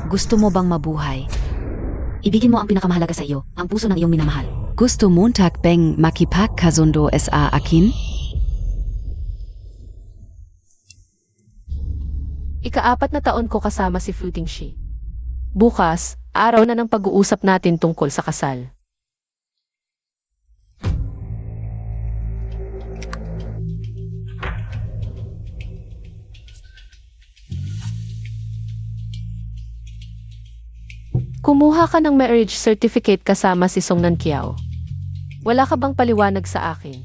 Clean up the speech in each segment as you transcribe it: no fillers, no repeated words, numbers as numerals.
Gusto mo bang mabuhay? Ibigin mo ang pinakamahalaga sa iyo, ang puso ng iyong minamahal. Gusto Montag bang makipagkasundo sa akin? Ika-4 na taon ko kasama si Fu Tingshi. Bukas, araw na ng pag-uusap natin tungkol sa kasal. Kumuha ka ng marriage certificate kasama si Song Nankiao. Wala ka bang paliwanag sa akin?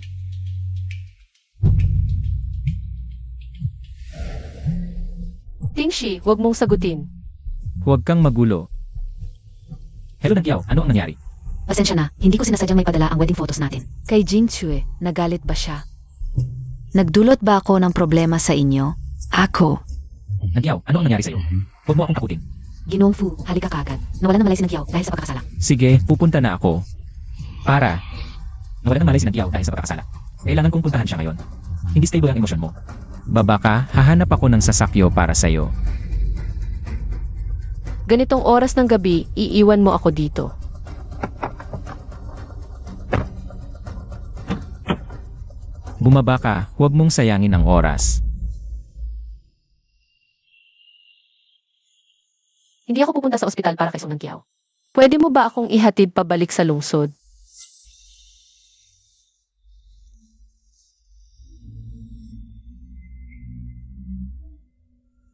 Tingshi, huwag mong sagutin. Huwag kang magulo. Hello Nagyao, ano ang nangyari? Pasensya na, hindi ko sinasadyang may padala ang wedding photos natin. Kay Jing Chue, nagalit ba siya? Nagdulot ba ako ng problema sa inyo? Ako. Nagyao, ano ang nangyari sa'yo? Huwag mo akong takutin. Ginoong Fu, halika kagad. Nawalan ng malay si Nagyao dahil sa pagkakasala. Sige, pupunta na ako. Nawalan ng malay si Nagyao dahil sa pagkakasala. Kailangan kong puntahan siya ngayon. Hindi stable ang emosyon mo. Baba ka, hahanap ako ng sasakyo para sa'yo. Ganitong oras ng gabi, iiwan mo ako dito. Bumaba ka, huwag mong sayangin ang oras. Hindi ako pupunta sa ospital para kay Song Nankiao. Pwede mo ba akong ihatid pabalik sa lungsod?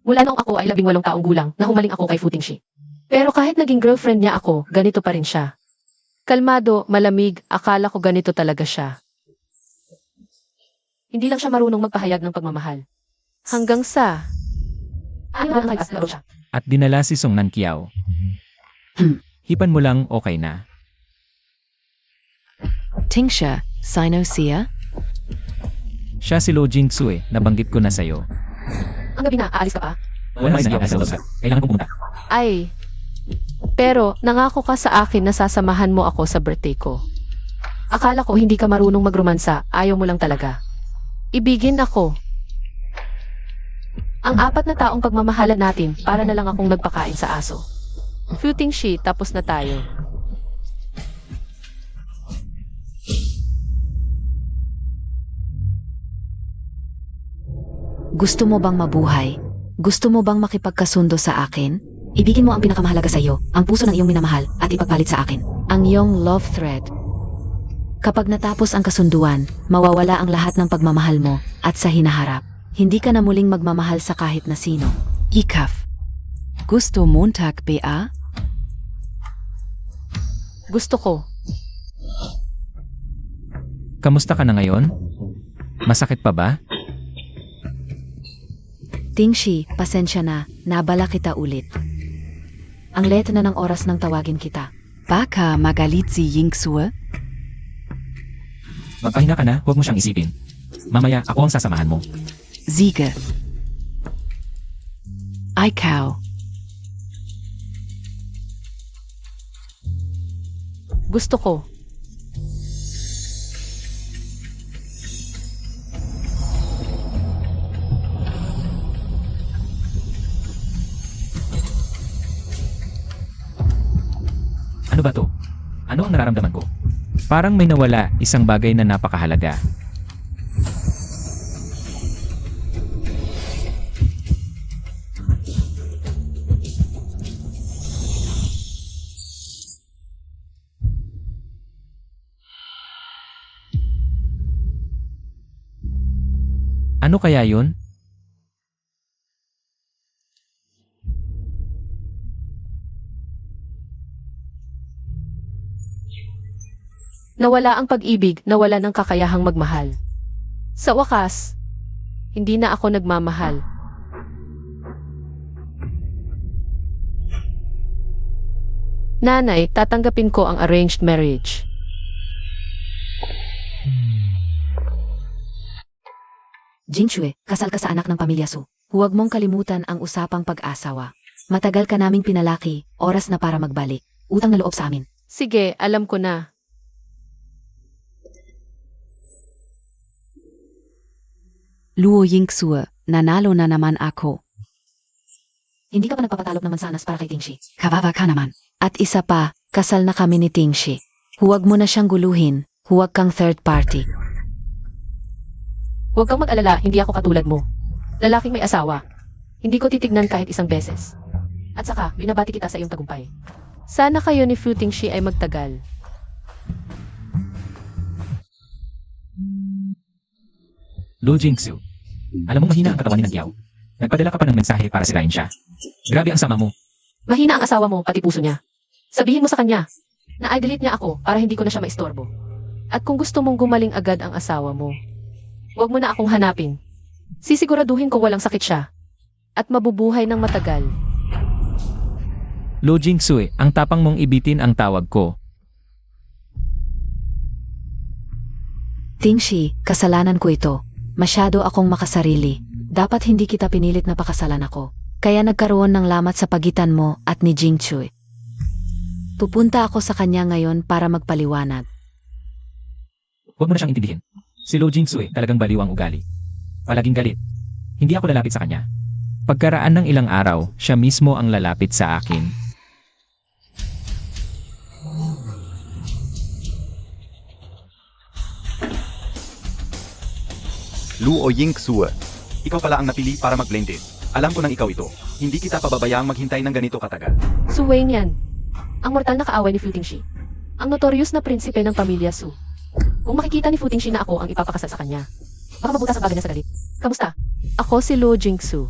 Mula nung ako ay 18 taong gulang, nahumaling ako kay Fu Tingshi. Pero kahit naging girlfriend niya ako, ganito pa rin siya. Kalmado, malamig, akala ko ganito talaga siya. Hindi lang siya marunong magpahayag ng pagmamahal. Hanggang sa... Ano lang nag-aslaro siya? At dinala si Song Nankiao. Hipan mo lang, okay na. Tingsha, Sino siya? Siya si Lo Jingtsue, nabanggit ko na sa'yo. Ang gabi na, aalis ka pa? Wala na sa loob. Kailangan kong pumunta. Ay, pero nangako ka sa akin na sasamahan mo ako sa birthday ko. Akala ko hindi ka marunong magromansa, ayaw mo lang talaga. Ibigin ako. Ang 4 na taong pagmamahalan natin, para na lang akong nagpakain sa aso. Fu Tingshi, tapos na tayo. Gusto mo bang mabuhay? Gusto mo bang makipagkasundo sa akin? Ibigin mo ang pinakamahalaga sa iyo, ang puso ng iyong minamahal, at ipagpalit sa akin ang iyong love thread. Kapag natapos ang kasunduan, mawawala ang lahat ng pagmamahal mo at sa hinaharap. Hindi ka na muling magmamahal sa kahit na sino. Ikaf. Gusto Montag ba? Gusto ko. Kamusta ka na ngayon? Masakit pa ba? Tingshi, pasensya na, nabala kita ulit. Ang late na ng oras nang tawagin kita. Baka magalit si Yingxue? Magpahinga ka na, huwag mo siyang isipin. Mamaya, ako ang sasamahan mo. Ziege. Ikaw. Gusto ko. Ano ba to? Ano ang nararamdaman ko? Parang may nawala, isang bagay na napakahalaga. Ano kaya yun? Nawala ang pag-ibig, nawala ng kakayahang magmahal. Sa wakas, hindi na ako nagmamahal. Nanay, tatanggapin ko ang arranged marriage. Jingxue, kasal ka sa anak ng pamilya Su. Huwag mong kalimutan ang usapang pag-asawa. Matagal ka naming pinalaki, oras na para magbalik. Utang na loob sa amin. Sige, alam ko na. Luo Yingxue, nanalo na naman ako. Hindi ka pa nagpapatalok ng mansanas para kay Tingshi. Kawawa ka naman. At isa pa, kasal na kami ni Tingshi. Huwag mo na siyang guluhin. Huwag kang third party. Huwag kang mag-alala, hindi ako katulad mo. Lalaking may asawa. Hindi ko titignan kahit isang beses. At saka, binabati kita sa iyong tagumpay. Sana kayo ni Fu Tingshi ay magtagal. Lu Jingsu, alam mo mahina ang katawan ni Nagyao. Nagpadala ka pa ng mensahe para sirain siya. Grabe ang sama mo. Mahina ang asawa mo, pati puso niya. Sabihin mo sa kanya, na i-delete niya ako para hindi ko na siya maistorbo. At kung gusto mong gumaling agad ang asawa mo, huwag mo na akong hanapin. Sisiguraduhin ko walang sakit siya. At mabubuhay ng matagal. Lu Jingsu, ang tapang mong ibitin ang tawag ko. Tingshi, kasalanan ko ito. Masyado akong makasarili. Dapat hindi kita pinilit na pakasalan ako. Kaya nagkaroon ng lamat sa pagitan mo at ni Jingchui. Pupunta ako sa kanya ngayon para magpaliwanag. Huwag mo na siyang intindihin. Si Lu Jingsu talagang baliw ang ugali. Palaging galit. Hindi ako lalapit sa kanya. Pagkaraan ng ilang araw, siya mismo ang lalapit sa akin. Luo Yingsu, ikaw pala ang napili para mag-blended. Alam ko nang ikaw ito. Hindi kita pababayaang maghintay ng ganito katagal. Su Wayne yan. Ang mortal na kaaway ni Fu Tingshi. Ang notorious na prinsipe ng pamilya Su. Kung makikita ni Fu Tingshi na ako ang ipapakasal sa kanya, baka mabutas ang bagay niya sa galit. Kamusta? Ako si Lu Jingsu.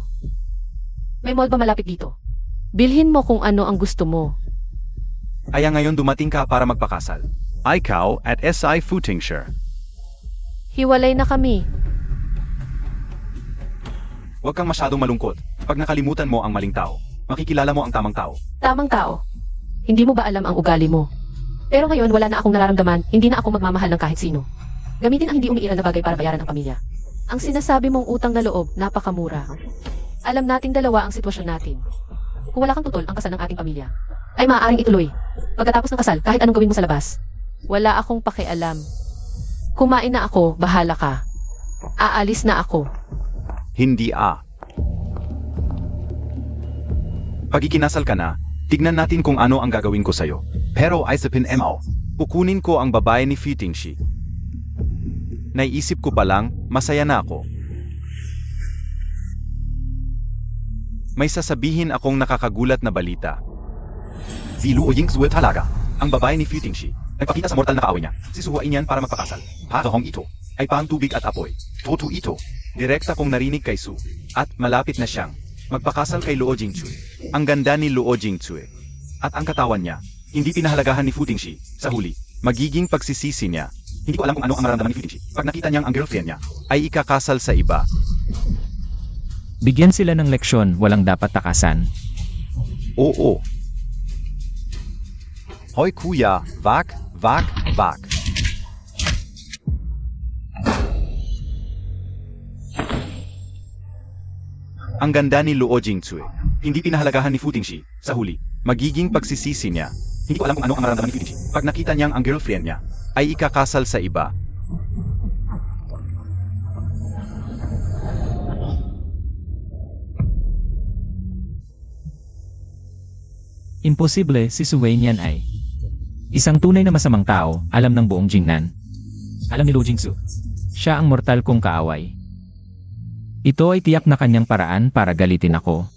May mall ba malapit dito? Bilhin mo kung ano ang gusto mo. Kaya ngayon dumating ka para magpakasal. Ikaw at SI Futingshire. Hiwalay na kami. Huwag kang masyadong malungkot. Pag nakalimutan mo ang maling tao, makikilala mo ang tamang tao. Tamang tao. Hindi mo ba alam ang ugali mo? Pero ngayon wala na akong nararamdaman, hindi na ako magmamahal ng kahit sino. Gamitin ang hindi umiiral na bagay para bayaran ang pamilya. Ang sinasabi mong utang na loob, napakamura. Alam nating dalawa ang sitwasyon natin. Kung wala kang tutol ang kasal ng ating pamilya, ay maaaring ituloy. Pagkatapos ng kasal, kahit anong gawin mo sa labas. Wala akong pakialam. Kumain na ako, bahala ka. Aalis na ako. Hindi Pag ikinasal ka na, tignan natin kung ano ang gagawin ko sa'yo. Pero isipin mo, kukunin ko ang babae ni Futingshi. Naiisip ko pa lang, masaya na ako. May sasabihin akong nakakagulat na balita. Si Luo Yingsu talaga, ang babae ni Futingshi. Nagpakita sa mortal na kaaway niya. Sisuhuain niyan para magpakasal. Hakahong ito ay pang-tubig at apoy. Toto ito. Direkta kong narinig kay Su. At malapit na siyang magpakasal kay Luo Jingchui. Ang ganda ni Luo Jingchui. At ang katawan niya, hindi pinahalagahan ni Futingshi. Sa huli, magiging pagsisisi niya. Hindi ko alam kung ano ang nararamdaman ni Futingshi. Pag nakita niyang ang girlfriend niya ay ikakasal sa iba. Bigyan sila ng leksyon, walang dapat takasan. Oo. Hoy kuya, wag. Ang ganda ni Luo Jingchui. Hindi pinahalagahan ni Futingshi. Sa huli, magiging pagsisisi niya. Hindi ko alam kung ano ang nararamdaman ni Futingshi. Pag nakita niyang ang girlfriend niya ay ikakasal sa iba. Imposible si Su Wayne yan ay. Isang tunay na masamang tao, alam ng buong Jingnan. Alam ni Lu Jingsu. Siya ang mortal kong kaaway. Ito ay tiyak na kanyang paraan para galitin ako.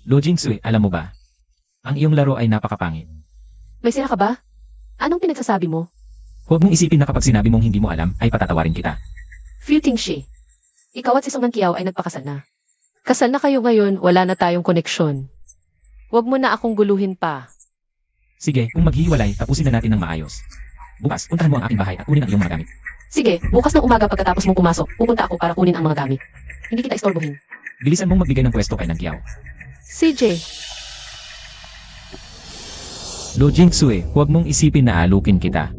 Lu Jingsu, alam mo ba? Ang iyong laro ay napakapangit. May sira ka ba? Anong pinagsasabi mo? Huwag mong isipin na kapag sinabi mong hindi mo alam, ay patatawarin kita. Futingshi. Ikaw at si Song Nankiao ay nagpakasal na. Kasal na kayo ngayon, wala na tayong koneksyon. Huwag mo na akong guluhin pa. Sige, kung maghihiwalay, tapusin na natin ng maayos. Bukas, puntahan mo ang aking bahay at kunin ang iyong mga gamit. Sige, bukas ng umaga pagkatapos mong pumasok, pupunta ako para kunin ang mga gamit. Hindi kita istorbohin. Bilisan mong magbigay ng pwesto kay Nankiao. CJ, Lu Jingsu, huwag mong isipin na alukin kita.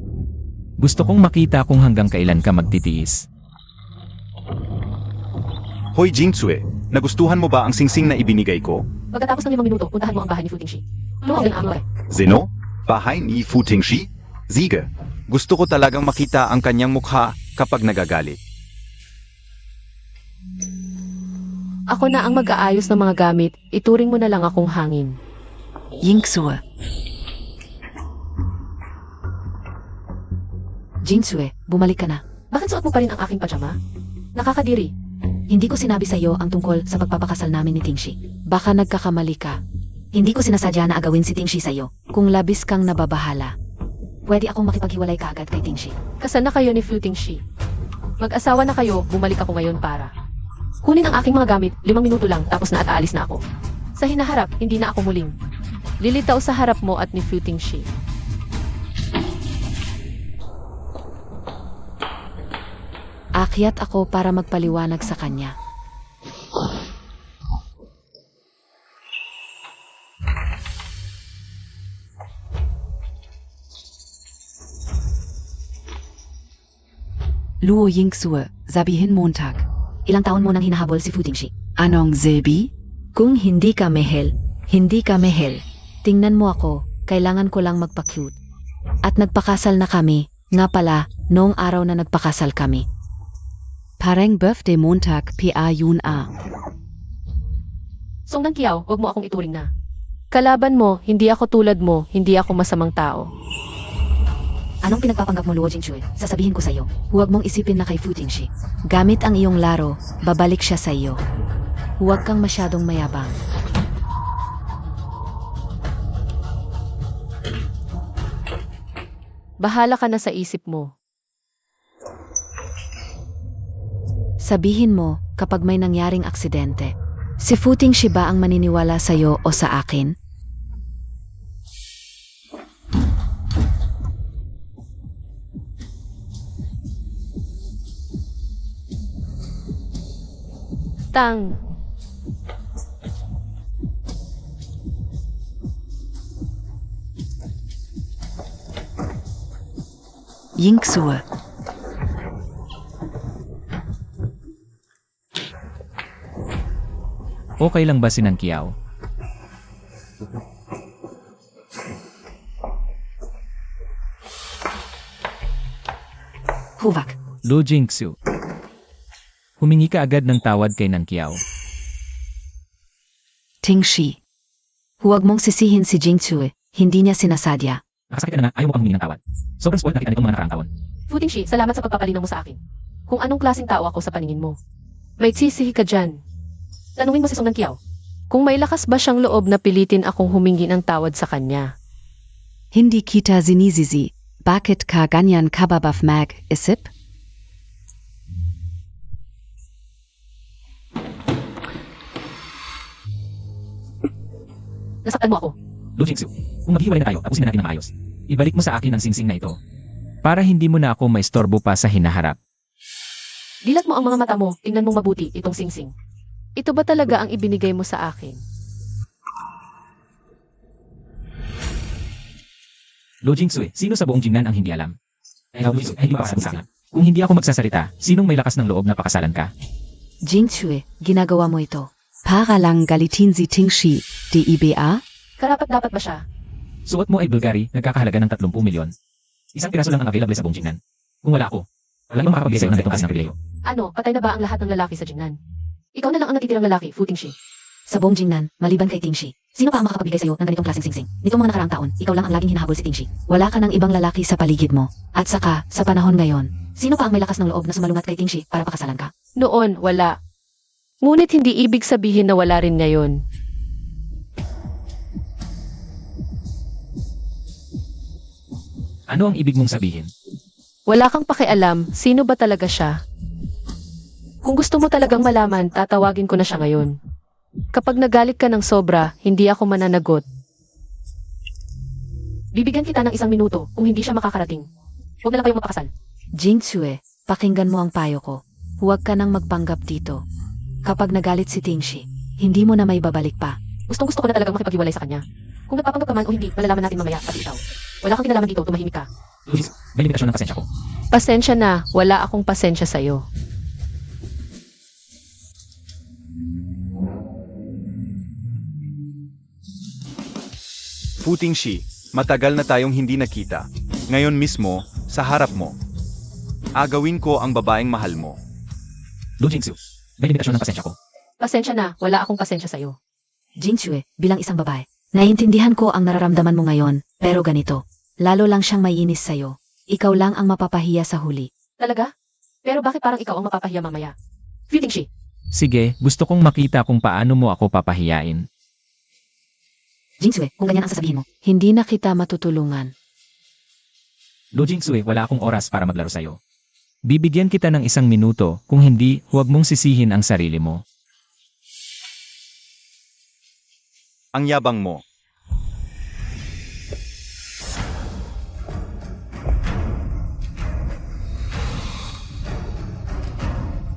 Gusto kong makita kung hanggang kailan ka magtitiis. Hoy Jingchui, nagustuhan mo ba ang singsing na ibinigay ko? pagkatapos ng 5 minuto, puntahan mo ang bahay ni Futingshi. Luwag ng amore. Zeno? Bahay ni Futingshi? Sige. Gusto ko talagang makita ang kanyang mukha kapag nagagalit. Ako na ang mag-aayos ng mga gamit, ituring mo na lang akong hangin. Yingsue. Jingsue, bumalik ka na. Bakit suot mo pa rin ang aking pajama? Nakakadiri. Hindi ko sinabi sa iyo ang tungkol sa pagpapakasal namin ni Tingshi. Baka nagkakamali ka. Hindi ko sinasadya na agawin si Tingshi sa iyo. Kung labis kang nababahala, pwede akong makipaghiwalay kaagad kay Tingshi. Kasal na kayo ni Futing Shi. Mag-asawa na kayo, bumalik ako ngayon para. Kunin ang aking mga gamit, 5 minuto lang, tapos na at aalis na ako. Sa hinaharap, hindi na ako muling. Lilitaw sa harap mo at ni Futing Shi. Akyat ako para magpaliwanag sa kanya. Luo Yingsue, sabihin Montag. Ilang taon mo nang hinahabol si Futingshi? Anong Zebi? Kung hindi ka mehel, hindi ka mehel. Tingnan mo ako, kailangan ko lang magpa-cute. At nagpakasal na kami, nga pala, noong araw na nagpakasal kami. Parang birthday Montag PA yun a. Song Nang Kiao, huwag mo akong ituring na. Kalaban mo, hindi ako tulad mo, hindi ako masamang tao. Anong pinagpapanggap mo, Luo Jingchue? Sasabihin ko sa'yo, huwag mong isipin na kay Futingshi. Gamit ang iyong laro, babalik siya sa iyo. Huwag kang masyadong mayabang. Bahala ka na sa isip mo. Sabihin mo kapag may nangyaring aksidente. Si Futingshi ba ang maniniwala sa'yo o sa akin? Tang. Yingsue. Okay lang ba si Nang Kiao? Huvak. Lu Jingsu. Humingi ka agad ng tawad kay Nang Kiao. Tingshi. Huwag mong sisihin si Jingchue, hindi niya sinasadya. Nakasakit ka na nga, ayaw mo pang humingi ng tawad. Sobrang spoiled na kita nitong mga nakaraang taon. Futing Shi, salamat sa pagpapalinaw mo sa akin. Kung anong klaseng tao ako sa paningin mo. May sisihi ka dyan. Tanungin mo si Song Nang Kiao. Kung may lakas ba siyang loob na pilitin akong humingi ng tawad sa kanya. Hindi kita zinizizi. Bakit ka ganyan kababaf mag isip? Nasaktan mo ako. Lu Jingsu, kung maghiwalay na tayo, tapusin na natin ng maayos. Ibalik mo sa akin ang singsing na ito. Para hindi mo na ako maistorbo pa sa hinaharap. Dilat mo ang mga mata mo, tingnan mong mabuti itong singsing. Ito ba talaga ang ibinigay mo sa akin? Lu Jingsu, sino sa buong Jingnan ang hindi alam? Lu Jingsu, hindi pa sa Kung hindi ako magsasalita, sinong may lakas ng loob na pakasalan ka? Jingchue, ginagawa mo ito. Para lang galitin si Tingshi, DIBA? Karapat-dapat ba siya? Suot mo ay Bulgari, nagkakahalaga ng 30 milyon. Isang piraso lang ang available sa buong Jingnan. Kung wala ako, wala nang makapagbigay sa'yo ng ganitong klase ng pribileyo. Ano, patay na ba ang lahat ng lalaki sa Jingnan? Ikaw na lang ang natitirang lalaki, Futing Shi. Sa buong Jingnan, maliban kay Tingshi, sino pa ang makakapagbigay sa'yo ng ganitong klaseng singsing? Nitong mga nakaraang taon, ikaw lang ang laging hinahabol si Tingshi. Wala ka ng ibang lalaki sa paligid mo. At saka, sa panahon ngayon, sino pa ang may lakas ng loob na sumalungat kay Tingshi para pakasalan ka? Noon, wala. Ngunit hindi ibig sabihin na wala rin ngayon. Ano ang ibig mong sabihin? Wala kang pakialam, sino ba talaga siya? Kung gusto mo talagang malaman, tatawagin ko na siya ngayon. Kapag nagalit ka ng sobra, hindi ako mananagot. Bibigyan kita ng 1 minuto kung hindi siya makakarating. Huwag na lang kayong magpakasal. Jingchue, pakinggan mo ang payo ko. Huwag ka nang magpanggap dito. Kapag nagalit si Tingshi, hindi mo na may babalik pa. Gustong-gusto ko na talagang makipaghiwalay sa kanya. Kung nagpapanggap ka man o hindi, malalaman natin mamaya, pati ikaw. Wala kang kinalaman dito, tumahimik ka. Lu Jingsu, may limitasyon ng pasensya ko. Pasensya na, wala akong pasensya sa'yo. Futing Shi, matagal na tayong hindi nakita. Ngayon mismo, Sa harap mo. Agawin ko ang babaeng mahal mo. Lu Jingsu, may limitasyon ng pasensya ko. Pasensya na, wala akong pasensya sa'yo. Jingchue, bilang isang babae, naiintindihan ko ang nararamdaman mo ngayon, pero ganito. Lalo lang siyang maiinis sa'yo. Ikaw lang ang mapapahiya sa huli. Talaga? Pero bakit parang ikaw ang mapapahiya mamaya? Feeling she. Sige, gusto kong makita kung paano mo ako papahiyain. Jingchue, kung ganyan ang sasabihin mo, hindi na kita matutulungan. Lu Jingsu, wala akong oras para maglaro sa'yo. Bibigyan kita ng 1 minuto, kung hindi, huwag mong sisihin ang sarili mo. Ang yabang mo.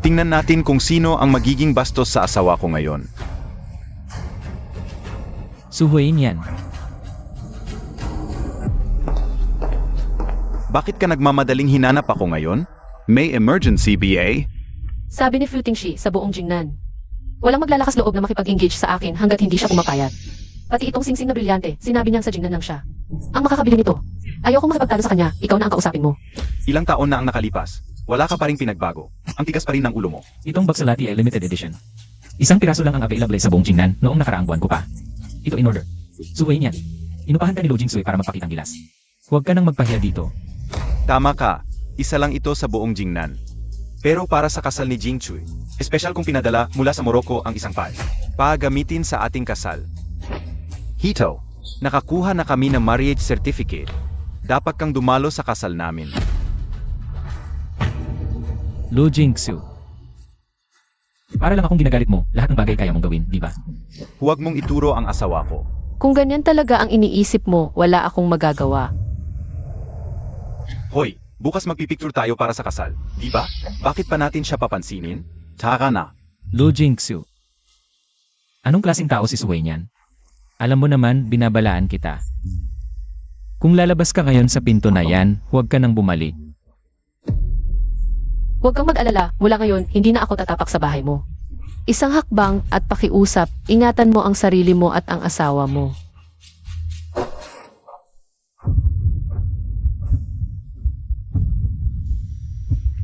Tingnan natin kung sino ang magiging bastos sa asawa ko ngayon. Suhuin yan. Bakit ka nagmamadaling hinanap ako ngayon? May emergency, BA? Sabi ni Feeling she sa buong Jingnan. Walang maglalakas loob na makipag-engage sa akin hanggat hindi siya pumapayag. Pati itong singsing na brilyante, sinabi niyang sa Jingnan lang siya. Ang makakabili nito. Ayokong makipagtalo sa kanya, ikaw na ang kausapin mo. Ilang taon na ang nakalipas. Wala ka pa ring pinagbago. Ang tigas pa rin ng ulo mo. Itong Baksalati ay limited edition. 1 piraso lang ang available sa buong Jingnan noong nakaraang buwan ko pa. Ito in order. Suhuin yan. Inupahan ka ni Lu Jingsu para magpakitang gilas. Huwag ka nang magpahiya dito. Tama ka. Isa lang ito sa buong Jingnan. Pero para sa kasal ni Jingchue, espesyal kong pinadala mula sa Morocco ang isang pal. Pagamitin sa ating kasal. Hito, nakakuha na kami ng marriage certificate. Dapat kang dumalo sa kasal namin. Lu Jingsu. Para lang akong ginagalit mo, lahat ng bagay kaya mong gawin, di ba? Huwag mong ituro ang asawa ko. Kung ganyan talaga ang iniisip mo, wala akong magagawa. Hoy, bukas magpipicture tayo para sa kasal, di ba? Bakit pa natin siya papansinin? Tara na. Lu Jingsu. Anong klaseng tao si Suwei niyan? Alam mo naman, binabalaan kita. Kung lalabas ka ngayon sa pinto na yan, huwag ka nang bumalik. Huwag kang mag-alala, mula ngayon, hindi na ako tatapak sa bahay mo. Isang hakbang at pakiusap, ingatan mo ang sarili mo at ang asawa mo.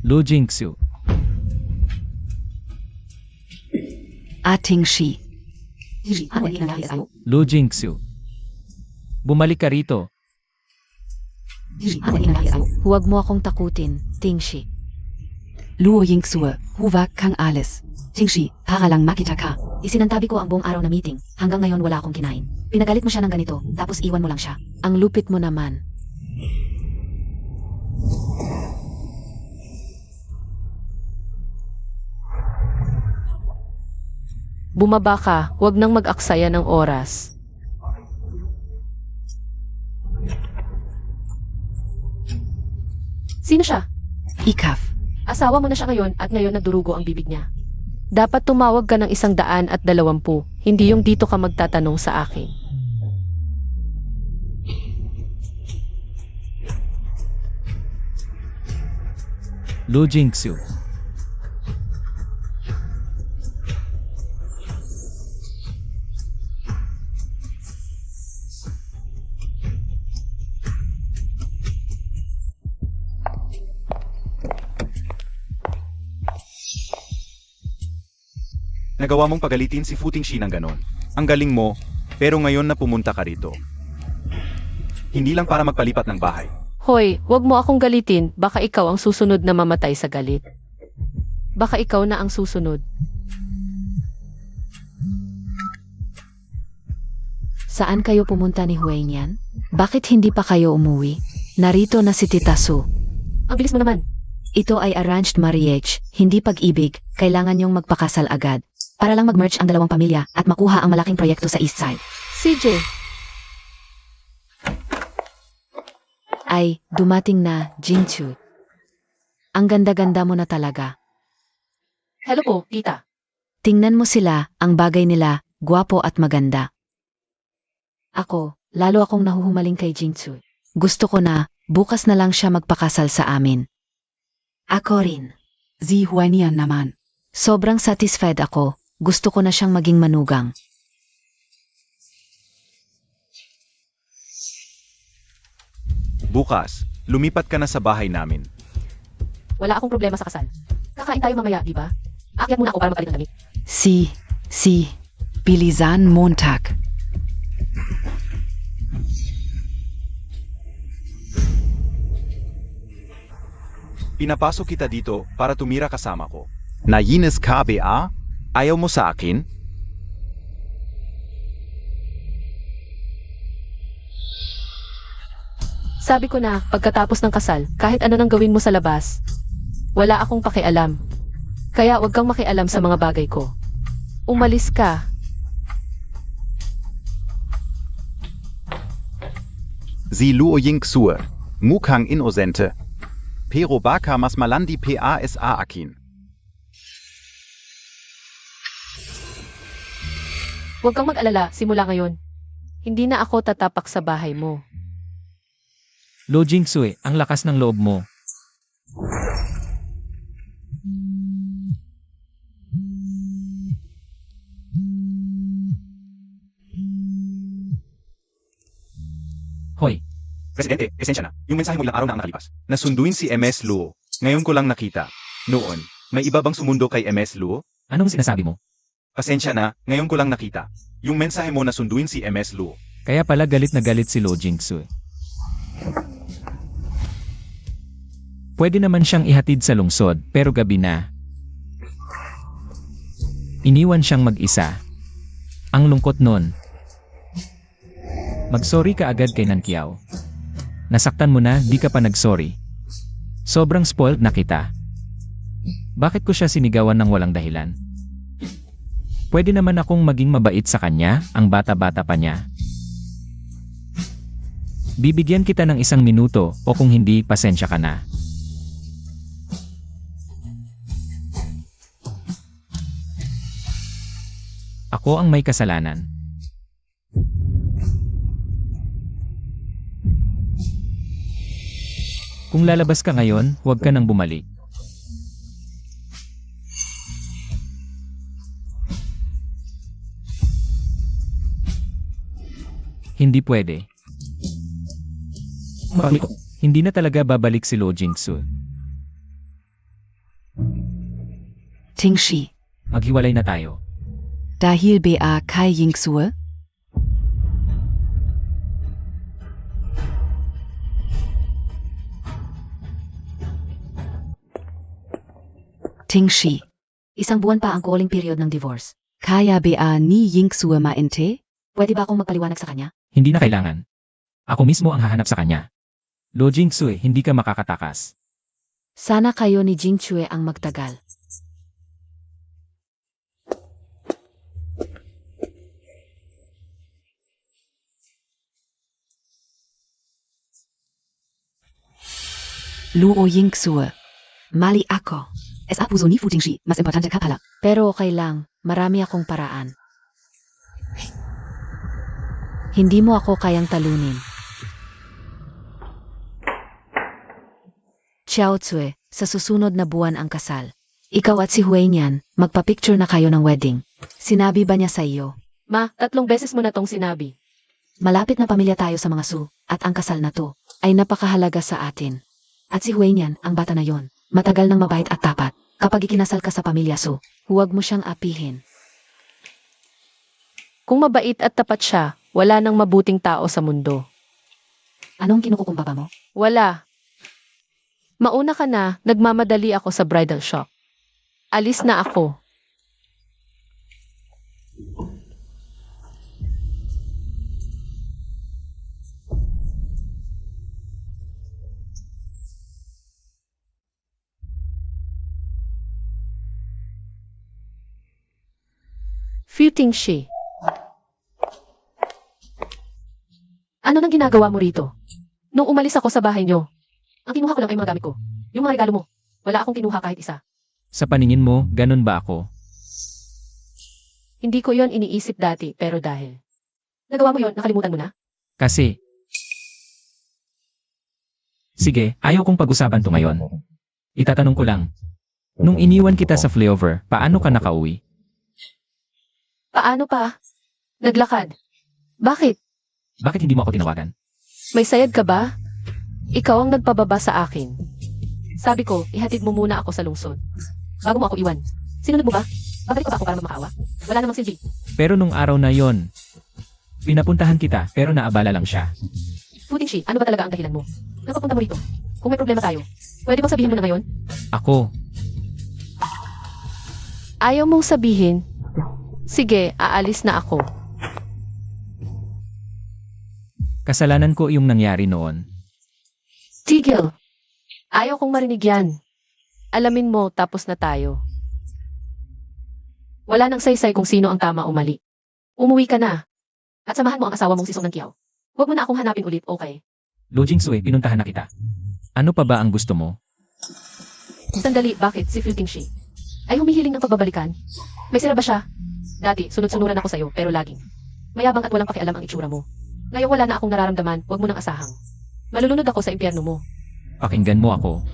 Lu Jingsu. Ating she. Lu Jingsu. Bumalik ka rito. Huwag mo akong takutin, Tingshi. Luo Yingsue, huwag kang alis. Jingshi, para lang makita ka. Isinantabi ko ang buong araw na meeting. Hanggang ngayon wala akong kinain. Pinagalit mo siya ng ganito, tapos iwan mo lang siya. Ang lupit mo naman. Bumaba ka, huwag nang mag-aksaya ng oras. Sino siya? Ikaf. Asawa mo na siya ngayon at ngayon nagdurugo ang bibig niya. Dapat tumawag ka ng 120, hindi yung dito ka magtatanong sa akin. Lu Jingsu. Nagawa mong pagalitin si Feeling she ng ganon. Ang galing mo, pero ngayon na pumunta ka rito. Hindi lang para magpalipat ng bahay. Hoy, wag mo akong galitin, baka ikaw ang susunod na mamatay sa galit. Baka ikaw na ang susunod. Saan kayo pumunta ni Huwei niyan? Bakit hindi pa kayo umuwi? Narito na si Tita Su. Ang bilis mo naman. Ito ay arranged marriage, hindi pag-ibig. Kailangan niyong magpakasal agad. Para lang mag-merge ang dalawang pamilya at makuha ang malaking proyekto sa East Side. CJ, Ay, dumating na, Jingchu. Ang ganda-ganda mo na talaga. hello po, tita. Tingnan mo sila, ang bagay nila, gwapo at maganda. Ako, lalo akong nahuhumaling kay Jingchu. Gusto ko na, bukas na lang siya magpakasal sa amin. Ako rin. Si Huainian naman. Sobrang satisfied ako. Gusto ko na siyang maging manugang. Bukas, Lumipat ka na sa bahay namin. Wala akong problema sa kasal. Kakain tayo mamaya, di ba? Aakyat muna ako para magpalit ng damit. Si, Bilisan Montag. Pinapasok kita dito para tumira kasama ko. Na Yines KBA? Ayaw mo sa akin? Sabi ko na, pagkatapos ng kasal, kahit ano nang gawin mo sa labas, wala akong pakialam. Kaya huwag kang makialam sa mga bagay ko. Umalis ka. Si luo ying sue. Mukhang inosente. Pero baka mas malandi PASA akin. Huwag kang mag-alala, simula ngayon. Hindi na ako tatapak sa bahay mo. Lo Jingsue, ang lakas ng loob mo. Hoy, Presidente, esensya na. Yung mensahe mo ilang araw na ang nakalipas. Nasunduin si MS Luo. Ngayon ko lang nakita. Noon, may iba bang sumundo kay MS Luo? anong sinasabi mo? Pasensya na, ngayon ko lang nakita. Yung mensahe mo nasunduin si MS Luo. Kaya pala galit na galit si Lo Jingsue. Pwede naman siyang ihatid sa lungsod, pero gabi na. Iniwan siyang mag-isa. Ang lungkot nun. Mag-sorry ka agad kay Nankiao. Nasaktan mo na, di ka pa nag-sorry. Sobrang spoiled na kita. Bakit ko siya sinigawan ng walang dahilan? Pwede naman akong maging mabait sa kanya, ang bata-bata pa niya. Bibigyan kita ng 1 minuto, o kung hindi, pasensya ka na. Ako ang may kasalanan. Kung lalabas ka ngayon, huwag ka nang bumalik. Hindi pwede. Hindi na talaga babalik si Lo Jingsue. Tingshi. Maghiwalay na tayo. Dahil ba kay Yingsue? Tingshi. 1 buwan pa ang calling period ng divorce. Kaya ba ni Yingsue mainte? Pwede ba akong magpaliwanag sa kanya? Hindi na kailangan. Ako mismo ang hahanap sa kanya. Lo Jingsue, hindi ka makakatakas. Sana kayo ni Jingchue ang magtagal. Luo Yingsue. Mali ako. Es puso ni Fu Tingshi, mas importante ka pala. Pero okay lang, marami akong paraan. Hindi mo ako kayang talunin. Xiao Tsue, sa susunod na buwan ang kasal. Ikaw at si Hui Nian, magpa-picture na kayo ng wedding. Sinabi ba niya sa iyo? Ma, 3 beses mo na tong sinabi. Malapit na pamilya tayo sa mga Su, at ang kasal na to ay napakahalaga sa atin. At si Hui Nian, ang bata na yon, matagal nang mabait at tapat. Kapag ikinasal ka sa pamilya Su, huwag mo siyang apihin. Kung mabait at tapat siya, wala nang mabuting tao sa mundo. Anong kinukukumbaba mo? Wala. Mauna ka na, nagmamadali ako sa bridal shop. Alis na ako. Fu Tingshi. Ano nang ginagawa mo rito? Nung umalis ako sa bahay niyo, ang kinuha ko lang ay mga gamit ko. Yung mga regalo mo, wala akong kinuha kahit isa. Sa paningin mo, ganun ba ako? Hindi ko yon iniisip dati, pero dahil nagawa mo yon, nakalimutan mo na? Kasi... Sige, ayaw kong pag-usapan to ngayon. Itatanong ko lang. Nung iniwan kita sa flyover, paano ka nakauwi? Paano pa? Naglakad. Bakit? Bakit hindi mo ako tinawagan? May sayad ka ba? Ikaw ang nagpababa sa akin. Sabi ko, ihatid mo muna ako sa lungsod. Bago mo ako iwan. Sinunod mo ba? Babalik pa ba ako para makaawa? Wala namang silbi. Pero nung araw na yon, pinapuntahan kita pero naabala lang siya. Puting Shi, ano ba talaga ang dahilan mo? Nagpapunta mo rito. Kung may problema tayo, pwede bang sabihin mo na ngayon? Ako, Ayaw mong sabihin? Sige, aalis na ako. kasalanan ko yung nangyari noon. Tigil! Ayaw kong marinig yan. Alamin mo, tapos na tayo. Wala nang saysay kung sino ang tama o mali. Umuwi ka na. At samahan mo ang asawa mong si Song Nankiao. Huwag mo na akong hanapin ulit, okay? Lo Jingsue, pinuntahan na kita. Ano pa ba ang gusto mo? Sandali, bakit? Si Futing Shi. Ay humihiling ng pagbabalikan. May sira ba siya? Dati, sunod-sunuran ako sa'yo, pero laging. Mayabang at walang pakialam ang itsura mo. Ngayon wala na akong nararamdaman, huwag mo nang asahang. Malulunod ako sa impyerno mo. Pakinggan mo ako.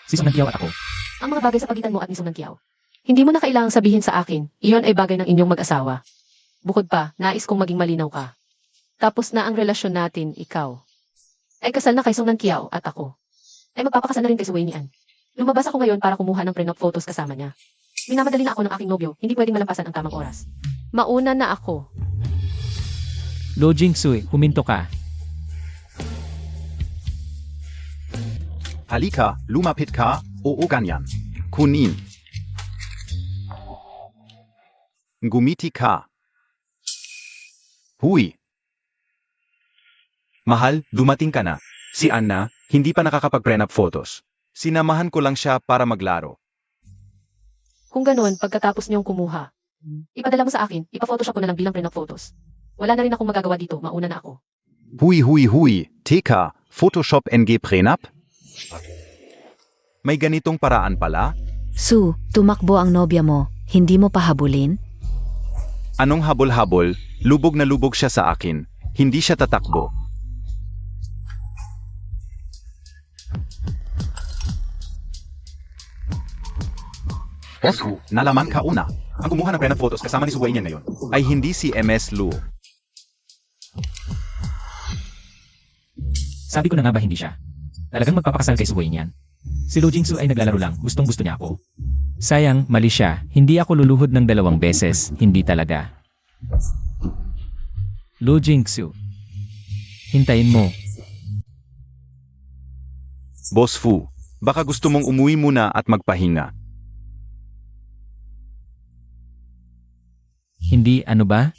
Si Song Nankiao at ako. Ang mga bagay sa pagitan mo at ni Song Nankiao. Hindi mo na kailangang sabihin sa akin, iyon ay bagay ng inyong mag-asawa. Bukod pa, nais kong maging malinaw ka. Tapos na ang relasyon natin, ikaw. Ay kasal na kay Song Nankiao at ako. Ay magpapakasal na rin kay Suwei ni An. Lumabas ako ngayon para kumuha ng prenup photos kasama niya. Minamadali na ako ng aking nobyo, hindi pwedeng malampasan ang tamang oras. Mauna na ako. Lo Jingsue, huminto ka. Halika, lumapit ka, oo ganyan. Kunin. Gumiti ka. Huy. Mahal, dumating ka na. Si Anna, hindi pa nakakapag-prenup photos. Sinamahan ko lang siya para maglaro. Kung ganoon, pagkatapos niyong kumuha, ipadala mo sa akin, ipa-photoshop ko na lang bilang prenup photos. Wala na rin akong magagawa dito, mauna na ako. Huy. Teka, Photoshop NG Prenup? May ganitong paraan pala? Su, tumakbo ang nobya mo. Hindi mo pa habulin? Anong habol-habol? Lubog na lubog siya sa akin. Hindi siya tatakbo. Boss, nalaman ka una. Ang kumuha ng prenup photos kasama ni Suwei niya ngayon ay hindi si MS Lu. Sabi ko na nga ba hindi siya? Talagang magpapakasal kay Suwei niyan. Si Lo Jingsue ay naglalaro lang, gustong gusto niya ako. Sayang, mali siya. Hindi ako luluhod ng 2 beses, hindi talaga. Lo Jingsue. Hintayin mo. Boss Fu, baka gusto mong umuwi muna at magpahinga. Hindi ano ba?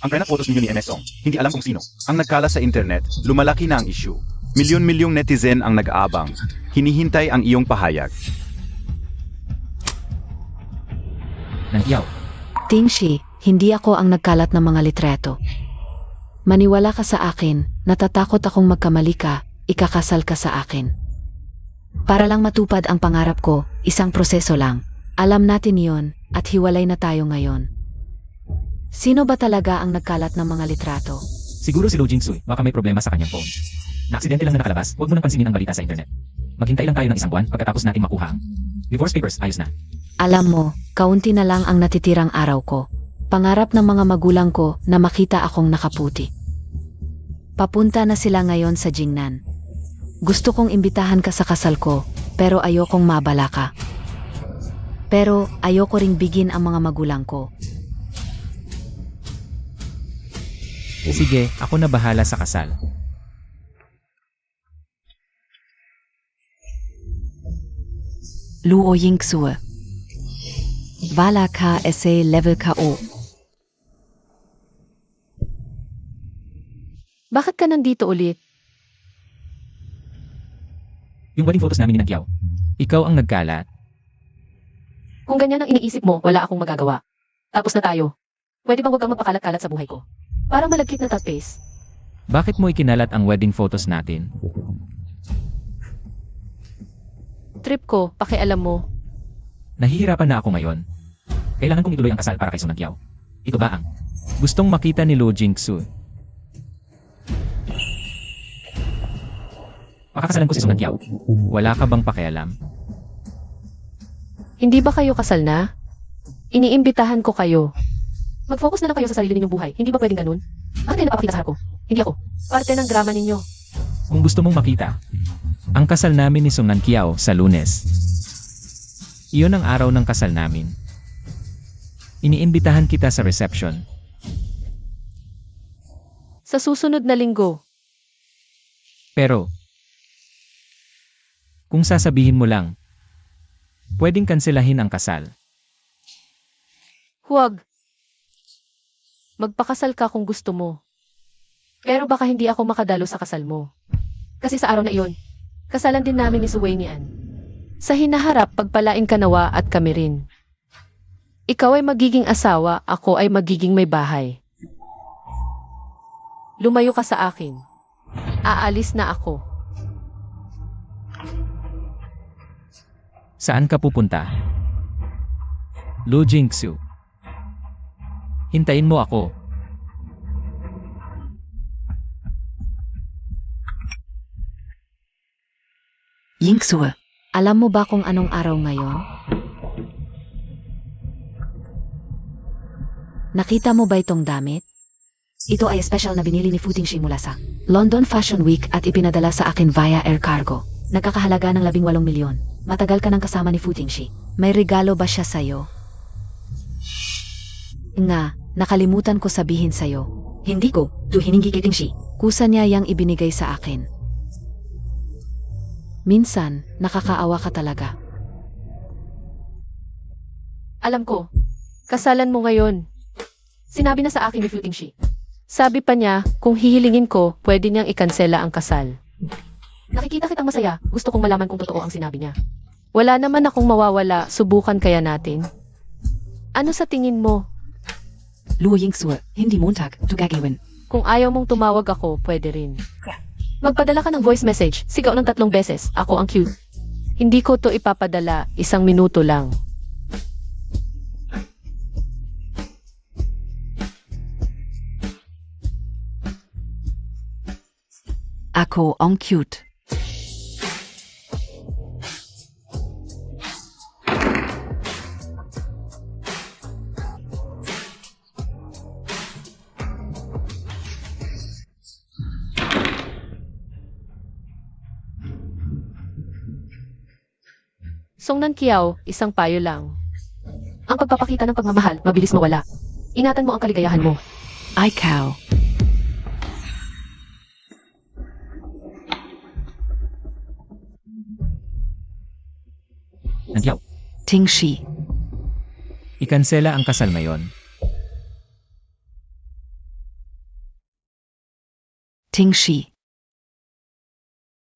Ang prenup photos ninyo ni MS Song, hindi alam kung sino. Ang nagkala sa internet, lumalaki na ang issue. Milyon-milyong netizen ang nag-aabang. Hinihintay ang iyong pahayag. Nankiao. Tingshi, hindi ako ang nagkalat ng mga litreto. Maniwala ka sa akin, natatakot akong magkamali ka, ikakasal ka sa akin. Para lang matupad ang pangarap ko, isang proseso lang. Alam natin yon, at hiwalay na tayo ngayon. Sino ba talaga ang nagkalat ng mga litrato? Siguro si Lo Jingsue, baka may problema sa kanyang phone. Na-aksidente lang na nakalabas, huwag mo nang pansinin ang balita sa internet. Maghintay lang tayo ng 1 buwan pagkatapos natin makuha ang divorce papers, ayos na. Alam mo, kaunti na lang ang natitirang araw ko. Pangarap ng mga magulang ko na makita akong nakaputi. Papunta na sila ngayon sa Jingnan. Gusto kong imbitahan ka sa kasal ko, pero ayokong mabala ka. Pero ayoko ring bigin ang mga magulang ko. Sige, ako na bahala sa kasal. Luo Yingsue. Wala ka essay level KO. Bakit ka nandito ulit? Yung wedding photos namin ni Nankiao. Ikaw ang nagkalat. Kung ganyan ang iniisip mo, wala akong magagawa. Tapos na tayo. Pwede bang huwag kang magpakalat-kalat sa buhay ko? Parang malagkit na toothpaste. Bakit mo ikinalat ang wedding photos natin? Trip ko, pakialam mo. Nahihirapan na ako ngayon. Kailangan kong ituloy ang kasal para kay Song Nankiao. Ito ba ang gustong makita ni Lo Jingsue? Pakakasalan ko si Song Nankiao. Wala ka bang pakialam? Hindi ba kayo kasal na? Iniimbitahan ko kayo. Mag-focus na lang kayo sa sarili ninyong buhay. Hindi ba pwedeng ganun? Bakit kayo napapakita sa harap ko? Hindi ako. Parte ng drama ninyo. Kung gusto mong makita, ang kasal namin ni Song Nankiao sa Lunes. Iyon ang araw ng kasal namin. Iniimbitahan kita sa reception. Sa susunod na linggo, Pero, kung sasabihin mo lang, pwedeng kanselahin ang kasal. huwag. Magpakasal ka kung gusto mo. Pero baka hindi ako makadalo sa kasal mo. Kasi sa araw na iyon, kasalan din namin ni Suway ni Ann. Sa hinaharap, pagpalain ka nawa at kami rin. Ikaw ay magiging asawa, ako ay magiging may bahay. Lumayo ka sa akin. Aalis na ako. Saan ka pupunta? Lu Jingsu. Hintayin mo ako. Yingxue. Alam mo ba kung anong araw ngayon? Nakita mo ba itong damit? Ito ay special na binili ni Fu Tingshi mula sa London Fashion Week at ipinadala sa akin via air cargo. Nagkakahalaga ng 18 milyon. Matagal ka nang kasama ni Fu Tingshi. May regalo ba siya sa'yo? Nga, nakalimutan ko sabihin sa'yo. Hindi ko, hiningi kay Tingshi. Kusa niya yang ibinigay sa akin. Minsan, nakakaawa ka talaga. Alam ko, kasalan mo ngayon. Sinabi na sa akin ni Fu Tingshi. Sabi pa niya, kung hihilingin ko, pwede niyang ikansela ang kasal. Nakikita kitang masaya, gusto kong malaman kung totoo ang sinabi niya. Wala naman akong mawawala, subukan kaya natin. Ano sa tingin mo? Luo Yingxue. Hindi Montag. Du gagawin. Kung ayaw mong tumawag ako, pwede rin. Magpadala ka ng voice message, sigaw ng 3 beses, ako ang cute. Hindi ko to ipapadala, 1 minuto lang. Ako ang cute. Song Nankiao, isang payo lang. Ang pagpapakita ng pagmamahal, mabilis mawala. Ingatan mo ang kaligayahan mo. Ikaw. Nandiyaw, Tingshi. ikansela ang kasal ngayon. Tingshi.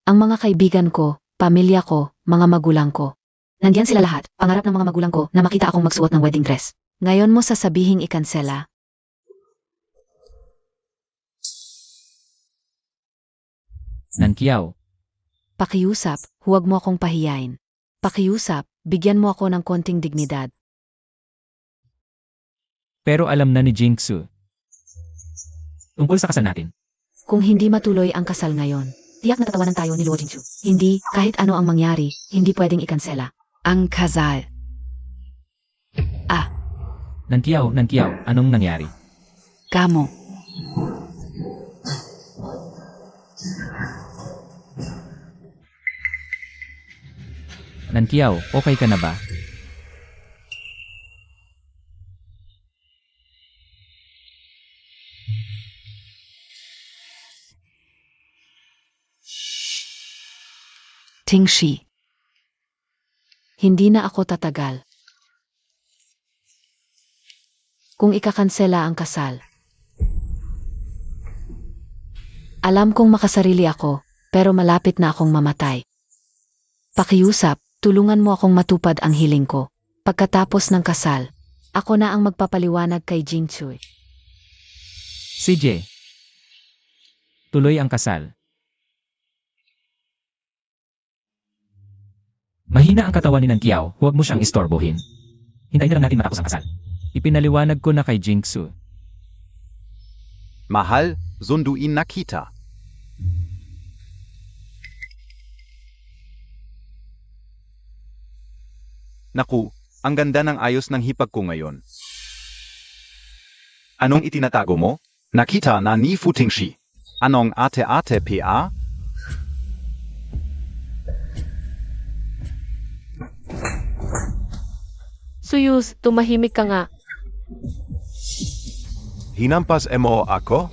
Ang mga kaibigan ko, pamilya ko, mga magulang ko. Nandiyan sila lahat, pangarap ng mga magulang ko na makita akong magsuot ng wedding dress. Ngayon mo sasabihing ikansela? Nankiao, Pakiusap, huwag mo akong pahiyain. Pakiusap, bigyan mo ako ng konting dignidad. pero alam na ni Jingsu. Tungkol sa kasal natin. Kung hindi matuloy ang kasal ngayon, tiyak na tatawanan tayo ni Luo Jingsu. Hindi, kahit ano ang mangyari, hindi pwedeng ikansela. Ang kasal. Nankiao, anong nangyari? Kamo. Nankiao, okay ka na ba? Tingshi. Hindi na ako tatagal. Kung ikakansela ang kasal. Alam kong makasarili ako, pero malapit na akong mamatay. Pakiusap, tulungan mo akong matupad ang hiling ko. Pagkatapos ng kasal, ako na ang magpapaliwanag kay Jingchui. CJ. Tuloy ang kasal. Mahina ang katawan ni Nankiao, huwag mo siyang istorbohin. Hintayin na lang natin matapos ang kasal. Ipinaliwanag ko na kay Jingsu. Mahal, sunduin na kita. Naku, ang ganda ng ayos ng hipag ko ngayon. Anong itinatago mo? Nakita na ni Fu Tingshi. Anong ate-ate pa? Suyus, tumahimik ka nga. Hinampas mo ako?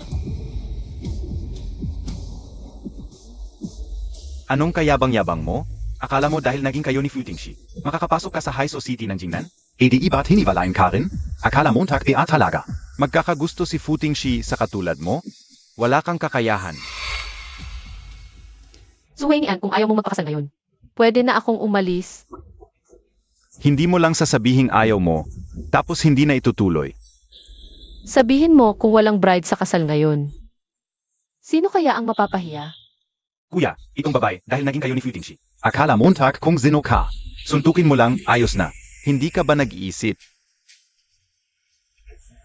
Anong kayabang-yabang mo? Akala mo dahil naging kayo ni Futingshi, makakapasok ka sa high society ng Jingnan? Edi iba't hiniwalayan ka rin? Akala mo takpi at halaga. Magkakagusto si Futingshi sa katulad mo? Wala kang kakayahan. Suwainian kung ayaw mo magpakasal ngayon. Pwede na akong umalis. Hindi mo lang sasabihing ayaw mo, tapos hindi na itutuloy. Sabihin mo kung walang bride sa kasal ngayon. Sino kaya ang mapapahiya? Kuya, itong babae dahil naging kayo ni Futingshi. Akala mo tak kung sino ka? Suntukin mo lang, ayos na. Hindi ka ba nag-iisip?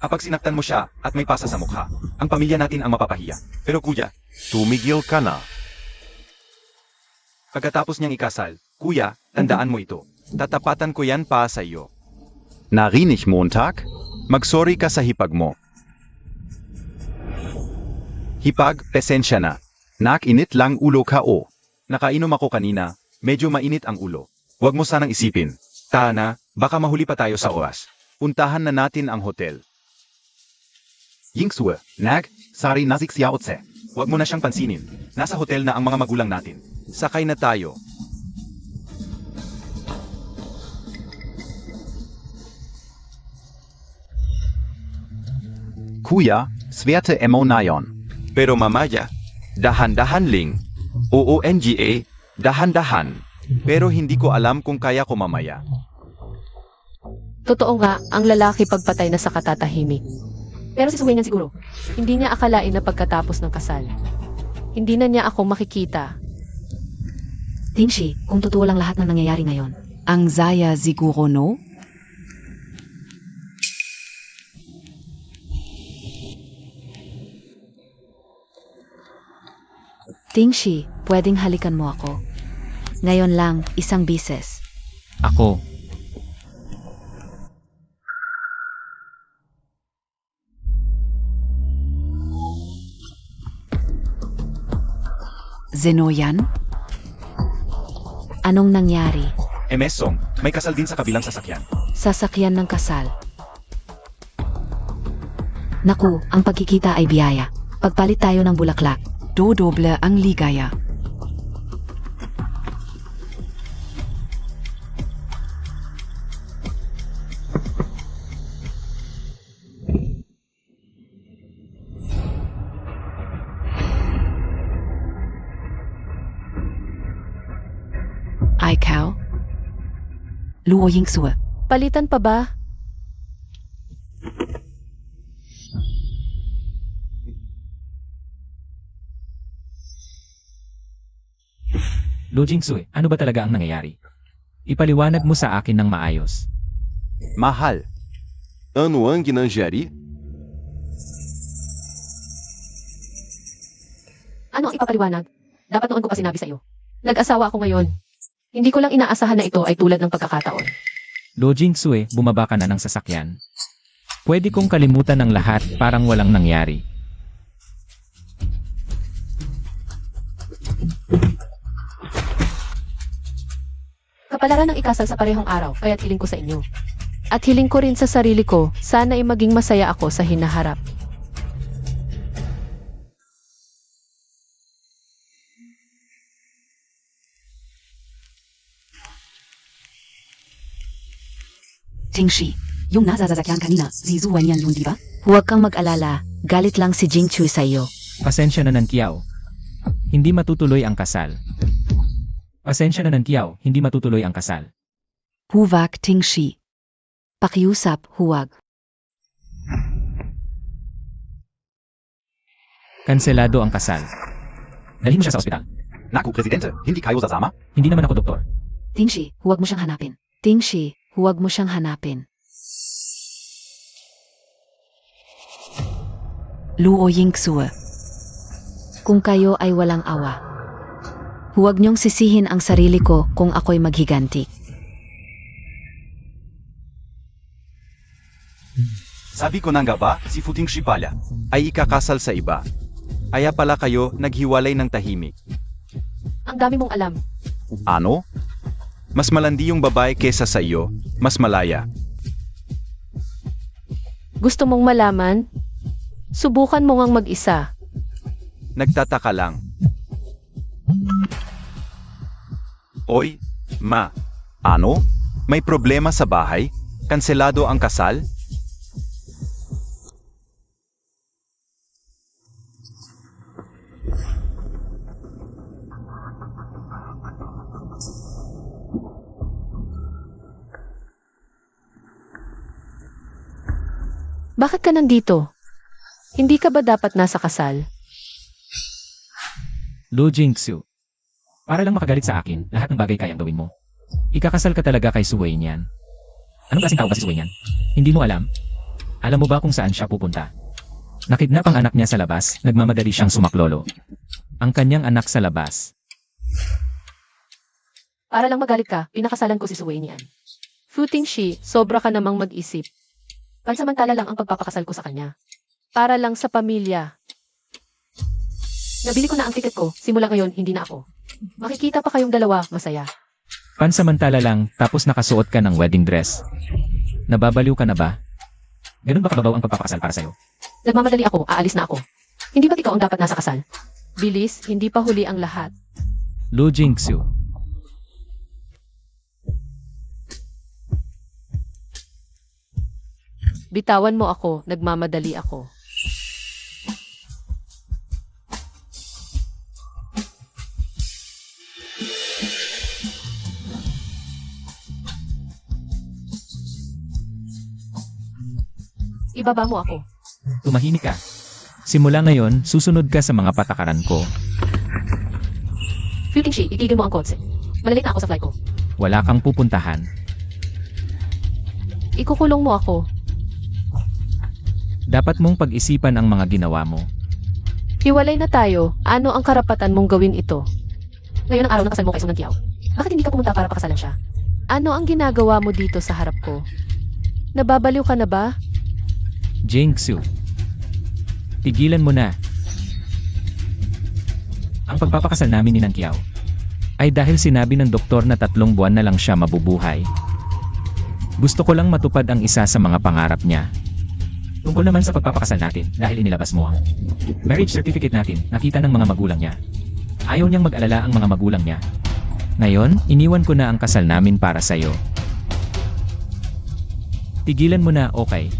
Kapag sinaktan mo siya at may pasa sa mukha, ang pamilya natin ang mapapahiya. Pero kuya, Tumigil ka na. pagkatapos niyang ikasal, kuya, tandaan mo ito. Tatapatan ko yan pa sa iyo. Narinig Montag? Magsorry ka sa hipag mo. Hipag, pesensya na. Nakinit lang ulo ka o. Nakainom ako kanina, medyo mainit ang ulo. Huwag mo sanang isipin. Tana, baka mahuli pa tayo sa oras. Puntahan na natin ang hotel. Yingsue, nag, sari nazik siya otse. Huwag mo na siyang pansinin. Nasa hotel na ang mga magulang natin. Sakay na tayo. Kuya, swerte mo nayon. Pero mamaya, dahan-dahan ling. OONGA, dahan-dahan. Pero hindi ko alam kung kaya ko mamaya. Totoo nga, ang lalaki pagpatay na sa katatahimik. Pero si Suwainian siguro, hindi niya akalain na pagkatapos ng kasal. Hindi na niya ako makikita. Tingshi, kung totoo lang lahat ng nangyayari ngayon, Ang Zaya siguro no? Tingshi, pwedeng halikan mo ako. Ngayon lang, isang bises. Ako, Zenoyan? Anong nangyari? Song, may kasal din sa kabilang sasakyan. Sasakyan ng kasal. Naku, ang pagkikita ay biyaya. Pagpalit tayo ng bulaklak. Dodoble ang ligaya. Ikaw? Luo Yingsue. Palitan pa ba? Lo Jingsue, ano ba talaga ang nangyayari? Ipaliwanag mo sa akin ng maayos. Mahal. Ano ang ginangyari? Ano ang ipapaliwanag? Dapat noon ko pa sinabi sa iyo. Nag-asawa ako ngayon. Hindi ko lang inaasahan na ito ay tulad ng pagkakataon. Lo Jingsue, bumaba ka na ng sasakyan. Pwede kong kalimutan ng lahat parang walang nangyari. Kapalaran ng ikasal sa parehong araw, kaya't hiling ko sa inyo. At hiling ko rin sa sarili ko, sana ay maging masaya ako sa hinaharap. Tingshi, yung nasa sasakyan kanina, si Suwainian yun, di ba? Huwag kang mag-alala. Galit lang si Jingchui sa iyo. Pasensya na Nankiao. Hindi matutuloy ang kasal. Pasensya na Nankiao, hindi matutuloy ang kasal. Huwag Tingshi. Pakiusap, huwag. Kanselado ang kasal. Dalhin mo siya sa ospital. Naku, Presidente, hindi kayo sasama? Hindi naman ako doktor. Tingshi, huwag mo siyang hanapin. Tingshi, huwag mo siyang hanapin. Luo Yingsue. Kung kayo ay walang awa, huwag niyong sisihin ang sarili ko kung ako'y maghiganti. Sabi ko na nga ba, si Futingshi pala ay ikakasal sa iba. Kaya pala kayo naghiwalay ng tahimik. Ang dami mong alam. Ano? Mas malandi yung babae kesa sa iyo, mas malaya. Gusto mong malaman? Subukan mo ngang mag-isa. Nagtataka lang. Oy, ma. Ano? May problema sa bahay? Kanselado ang kasal? Bakit ka nandito? Hindi ka ba dapat nasa kasal? Lu Jingsu. Para lang makagalit sa akin, lahat ng bagay kayang gawin mo. Ikakasal ka talaga kay Suwei niyan. Anong klaseng tao ba si Suwei niyan? Hindi mo alam? Alam mo ba kung saan siya pupunta? Nakidnap ang anak niya sa labas, nagmamadali siyang sumaklolo. Ang kanyang anak sa labas. Para lang magalit ka, pinakasalan ko si Suwei niyan. Fu Tingshi, sobra ka namang mag-isip. Pansamantala lang ang pagpapakasal ko sa kanya. Para lang sa pamilya. Nabili ko na ang ticket ko, simula ngayon hindi na ako. Makikita pa kayong dalawa, masaya. Pansamantala lang, tapos nakasuot ka ng wedding dress. Nababaliw ka na ba? Ganun ba kababaw ang pagpapakasal para sa'yo? Nagmamadali ako, aalis na ako. Hindi ba't ikaw ang dapat nasa kasal? Bilis, hindi pa huli ang lahat. Lu Jingsu. Bitawan mo ako, nagmamadali ako. Ibaba mo ako. Tumahimik ka. Simula ngayon, susunod ka sa mga patakaran ko. Fu Tingshi, itigil mo ang kotse. Malalik na ako sa flight ko. Wala kang pupuntahan. Ikukulong mo ako. Dapat mong pag-isipan ang mga ginawa mo. Hiwalay na tayo. Ano ang karapatan mong gawin ito? Ngayon ang araw ng kasal mo kay Song Kiao. Bakit hindi ka pumunta para pakasalan siya? Ano ang ginagawa mo dito sa harap ko? Nababaliw ka na ba? Jingsu. Tigilan mo na. Ang pagpapakasal namin ni Nang Kiao ay dahil sinabi ng doktor na 3 buwan na lang siya mabubuhay. Gusto ko lang matupad ang isa sa mga pangarap niya. Tungkol naman sa pagpapakasal natin dahil inilabas mo ang marriage certificate natin, nakita ng mga magulang niya. Ayaw niyang mag-alala ang mga magulang niya. Ngayon, iniwan ko na ang kasal namin para sa'yo. Tigilan mo na, okay?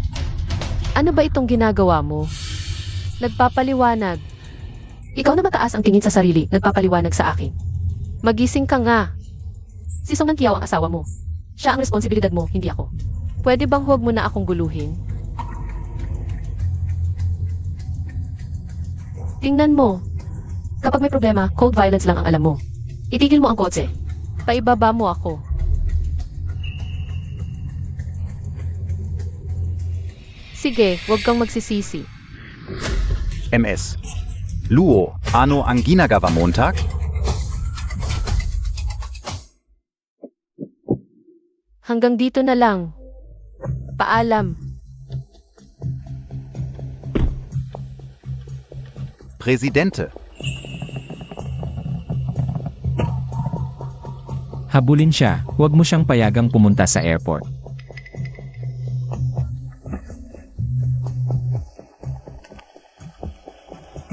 Ano ba itong ginagawa mo? Nagpapaliwanag. Ikaw na mataas ang tingin sa sarili, nagpapaliwanag sa akin. Magising ka nga. Si Song Kiao ang asawa mo. Siya ang responsibilidad mo, hindi ako. Pwede bang huwag mo na akong guluhin? Tingnan mo. Kapag may problema, cold violence lang ang alam mo. Itigil mo ang kotse. Paibaba mo ako. Sige, huwag kang magsisisi. MS. Luo, ano ang ginagawa Montag? Hanggang dito na lang. Paalam. Presidente. Habulin siya, huwag mo siyang payagang pumunta sa airport.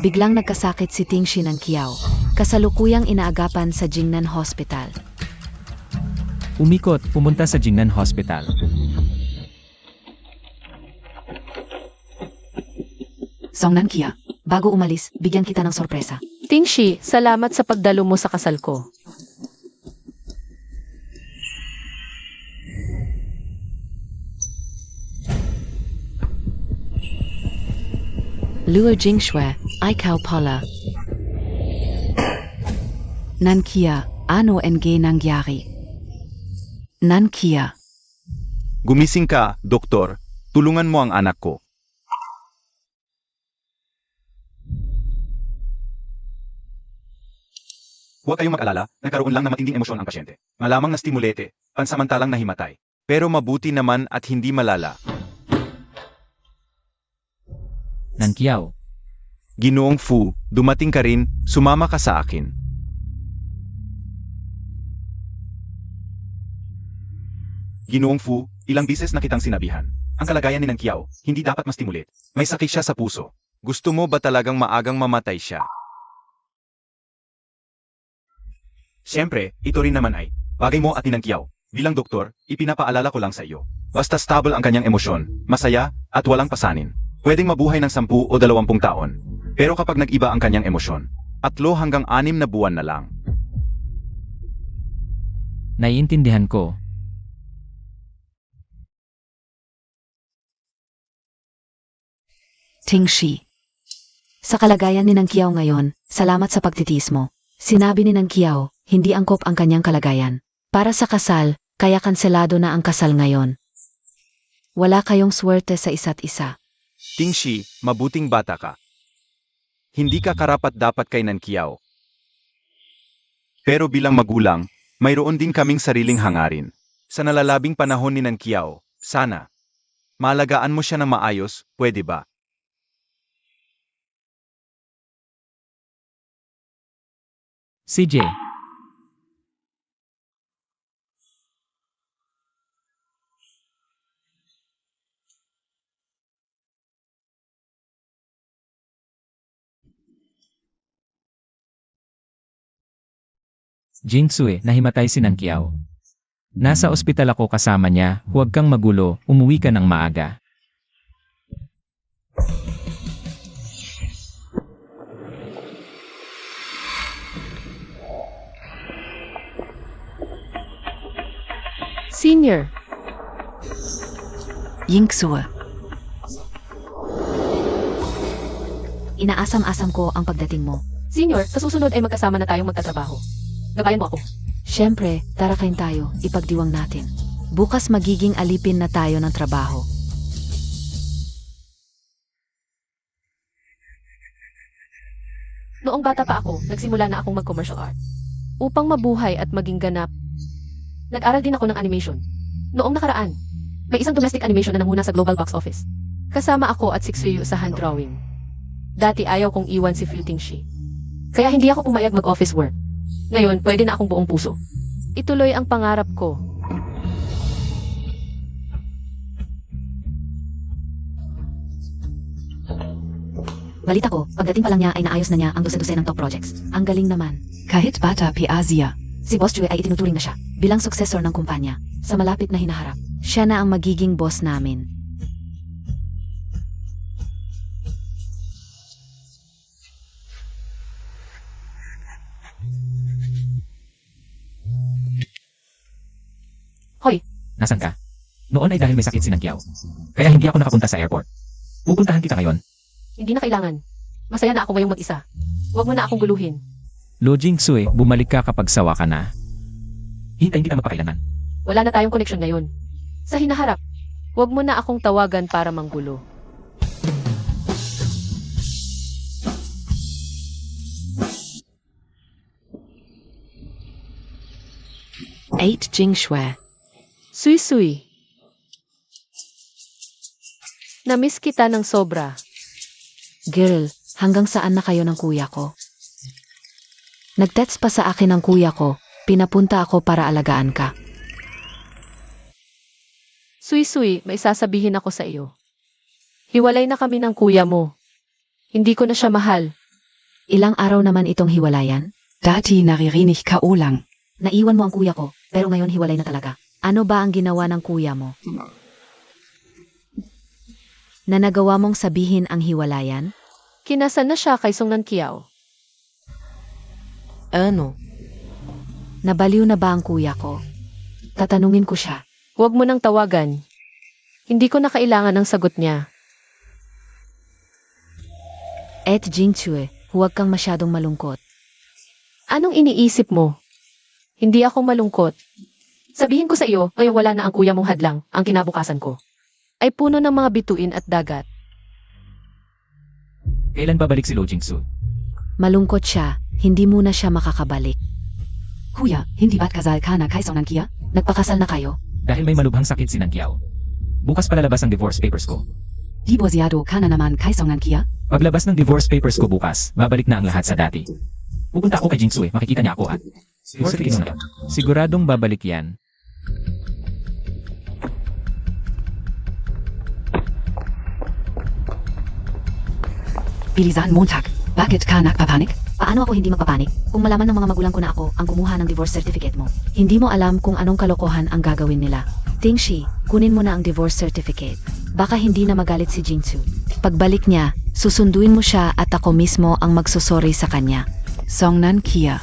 Biglang nagkasakit si Tingshi ng Kiao. Kasalukuyang inaagapan sa Jingnan Hospital. Umikot, pumunta sa Jingnan Hospital. Song Nankia. Bago umalis, bigyan kita ng sorpresa. Tingshi, salamat sa pagdalo mo sa kasal ko. Luo Jingshue, ikaw pala. Nankia. Ano ang nangyari? Nankia. Gumising ka, doktor. Tulungan mo ang anak ko. Huwag kayong mag-alala, nagkaroon lang ng matinding emosyon ang pasyente. Malamang na stimulete, pansamantalang nahimatay. Pero mabuti naman at hindi malala. Nang Kiao. Ginoong Fu, dumating ka rin, sumama ka sa akin. Ginoong Fu, ilang bises na kitang sinabihan. Ang kalagayan ni Nang Kiao, hindi dapat mastimulit. May sakit siya sa puso. Gusto mo ba talagang maagang mamatay siya? Siyempre, ito rin naman ay bagay mo at ni Nang Kiao. Bilang doktor, ipinapaalala ko lang sa iyo. Basta stable ang kanyang emosyon, masaya, at walang pasanin. Pwedeng mabuhay ng 10 o 20 taon. Pero kapag nag-iba ang kanyang emosyon, 3 hanggang 6 na buwan na lang. Naiintindihan ko. Tingshi. Sa kalagayan ni Nang Kiao ngayon, salamat sa pagtitiis mo. Sinabi ni Nang Kiao, hindi angkop ang kanyang kalagayan. Para sa kasal, kaya kanselado na ang kasal ngayon. Wala kayong swerte sa isa't isa. Tingshi, mabuting bata ka. Hindi ka karapat-dapat kay Nang Kiao. Pero bilang magulang, mayroon din kaming sariling hangarin. Sa nalalabing panahon ni Nang Kiao, sana. Malagaan mo siya ng maayos, pwede ba? CJ. Jingsue, nahimatay si Nang Kiao. Nasa ospital ako kasama niya, huwag kang magulo, umuwi ka ng maaga. Senior, Yingxue. Inaasam-asam ko ang pagdating mo. Senior, sa susunod ay magkasama na tayong magtatrabaho. Gabayan mo ako. Siyempre, tarakain tayo, ipagdiwang natin. Bukas magiging alipin na tayo ng trabaho. Noong bata pa ako, nagsimula na akong mag-commercial art. Upang mabuhay at maging ganap, nag-aral din ako ng animation. Noong nakaraan, may isang domestic animation na nanguna sa global box office. Kasama ako at Sixuyu sa hand drawing. Dati ayaw kong iwan si Fu Tingshi. Kaya hindi ako pumayag mag-office work. Ngayon, pwede na akong buong puso. Ituloy ang pangarap ko. Balita ko, pagdating pa lang niya ay naayos na niya ang dose-dose ng top projects. Ang galing naman. Kahit bata pi Asia. Si Boss Jue ay itinuturing na siya bilang successor ng kumpanya sa malapit na hinaharap. Siya na ang magiging boss namin. Hoy, Nasaan ka? Noon ay dahil may sakit si Nang Kiao. Kaya hindi ako nakapunta sa airport. Pupuntahan kita ngayon. hindi na kailangan. Masaya na ako ngayong mag-isa. Huwag mo na akong guluhin. Lo Jingsue, bumalik ka kapag sawa ka na. Hintayin kita magpakailanman. Wala na tayong koneksyon ngayon. Sa hinaharap, huwag mo na akong tawagan para manggulo. Eight Jingxue. Sui-sui. Namiss kita ng sobra. Girl, hanggang saan na kayo ng kuya ko? Nag-text pa sa akin ng kuya ko, pinapunta ako para alagaan ka. Sui-sui, may sasabihin ako sa iyo. Hiwalay na kami ng kuya mo. Hindi ko na siya mahal. Ilang araw naman itong hiwalayan? Dati naririnig ka ulang. Naiwan mo ang kuya ko, pero ngayon hiwalay na talaga. Ano ba ang ginawa ng kuya mo? Na nagawa mong sabihin ang hiwalayan? Kinasal na siya kay Song Nan Kiao. Ano? Nabaliw na ba ang kuya ko? Tatanungin ko siya. Huwag mo nang tawagan. Hindi ko na kailangan ng sagot niya. Et Jingxue, huwag kang masyadong malungkot. Anong iniisip mo? Hindi ako malungkot. Sabihin ko sa iyo, ngayon wala na ang kuya mong hadlang, ang kinabukasan ko. Ay puno ng mga bituin at dagat. Kailan babalik si Lo Jingsu? Malungkot siya, hindi muna siya makakabalik. Kuya, hindi ba't kasal ka na kay Song Nan Kia? Nagpakasal na kayo? Dahil may malubhang sakit si Nang Kiao. Bukas palalabas ang divorce papers ko. Divorciado ka na naman kay Song Nan Kia? Paglabas ng divorce papers ko bukas, babalik na ang lahat sa dati. Pupunta ako kay Jingsue, makikita niya ako at... Siguradong babalik yan. Bilisan Montag. Bakit ka nagpapanik? Paano ako hindi magpapanik kung malaman ng mga magulang ko na ako ang kumuha ng divorce certificate mo? Hindi mo alam kung anong kalokohan ang gagawin nila. Tingshi, kunin mo na ang divorce certificate. Baka hindi na magalit si Jingsu. Pagbalik niya, susunduin mo siya at ako mismo ang magsusorry sa kanya. Songnan Kia.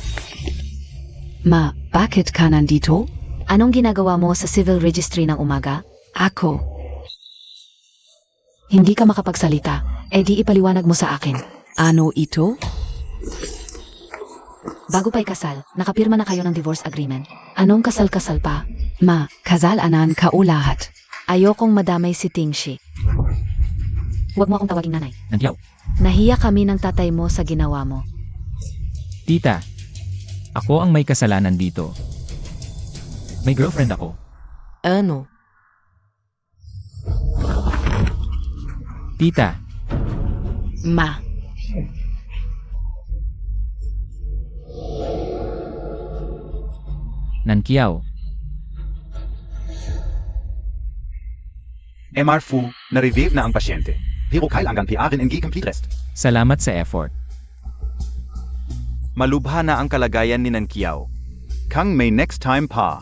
Ma, bakit ka nandito? Anong ginagawa mo sa civil registry ng umaga? Ako. Hindi ka makapagsalita. Eh di ipaliwanag mo sa akin. Ano ito? Bago pa ikasal, nakapirma na kayo ng divorce agreement. Anong kasal-kasal pa? Ma, kasalanan ka o lahat. Ayokong madamay si Tingshi. Huwag mo akong tawaging nanay. Nandiyaw. Nahiya kami ng tatay mo sa ginawa mo. Tita, ako ang may kasalanan dito. May girlfriend ako. Ano? Tita, Ma. Nankiao. MR Fu, na-revive na ang pasyente. Pero kailangan PRin NG complete rest. Salamat sa effort. Malubha na ang kalagayan ni Nankiao. Kang may next time pa.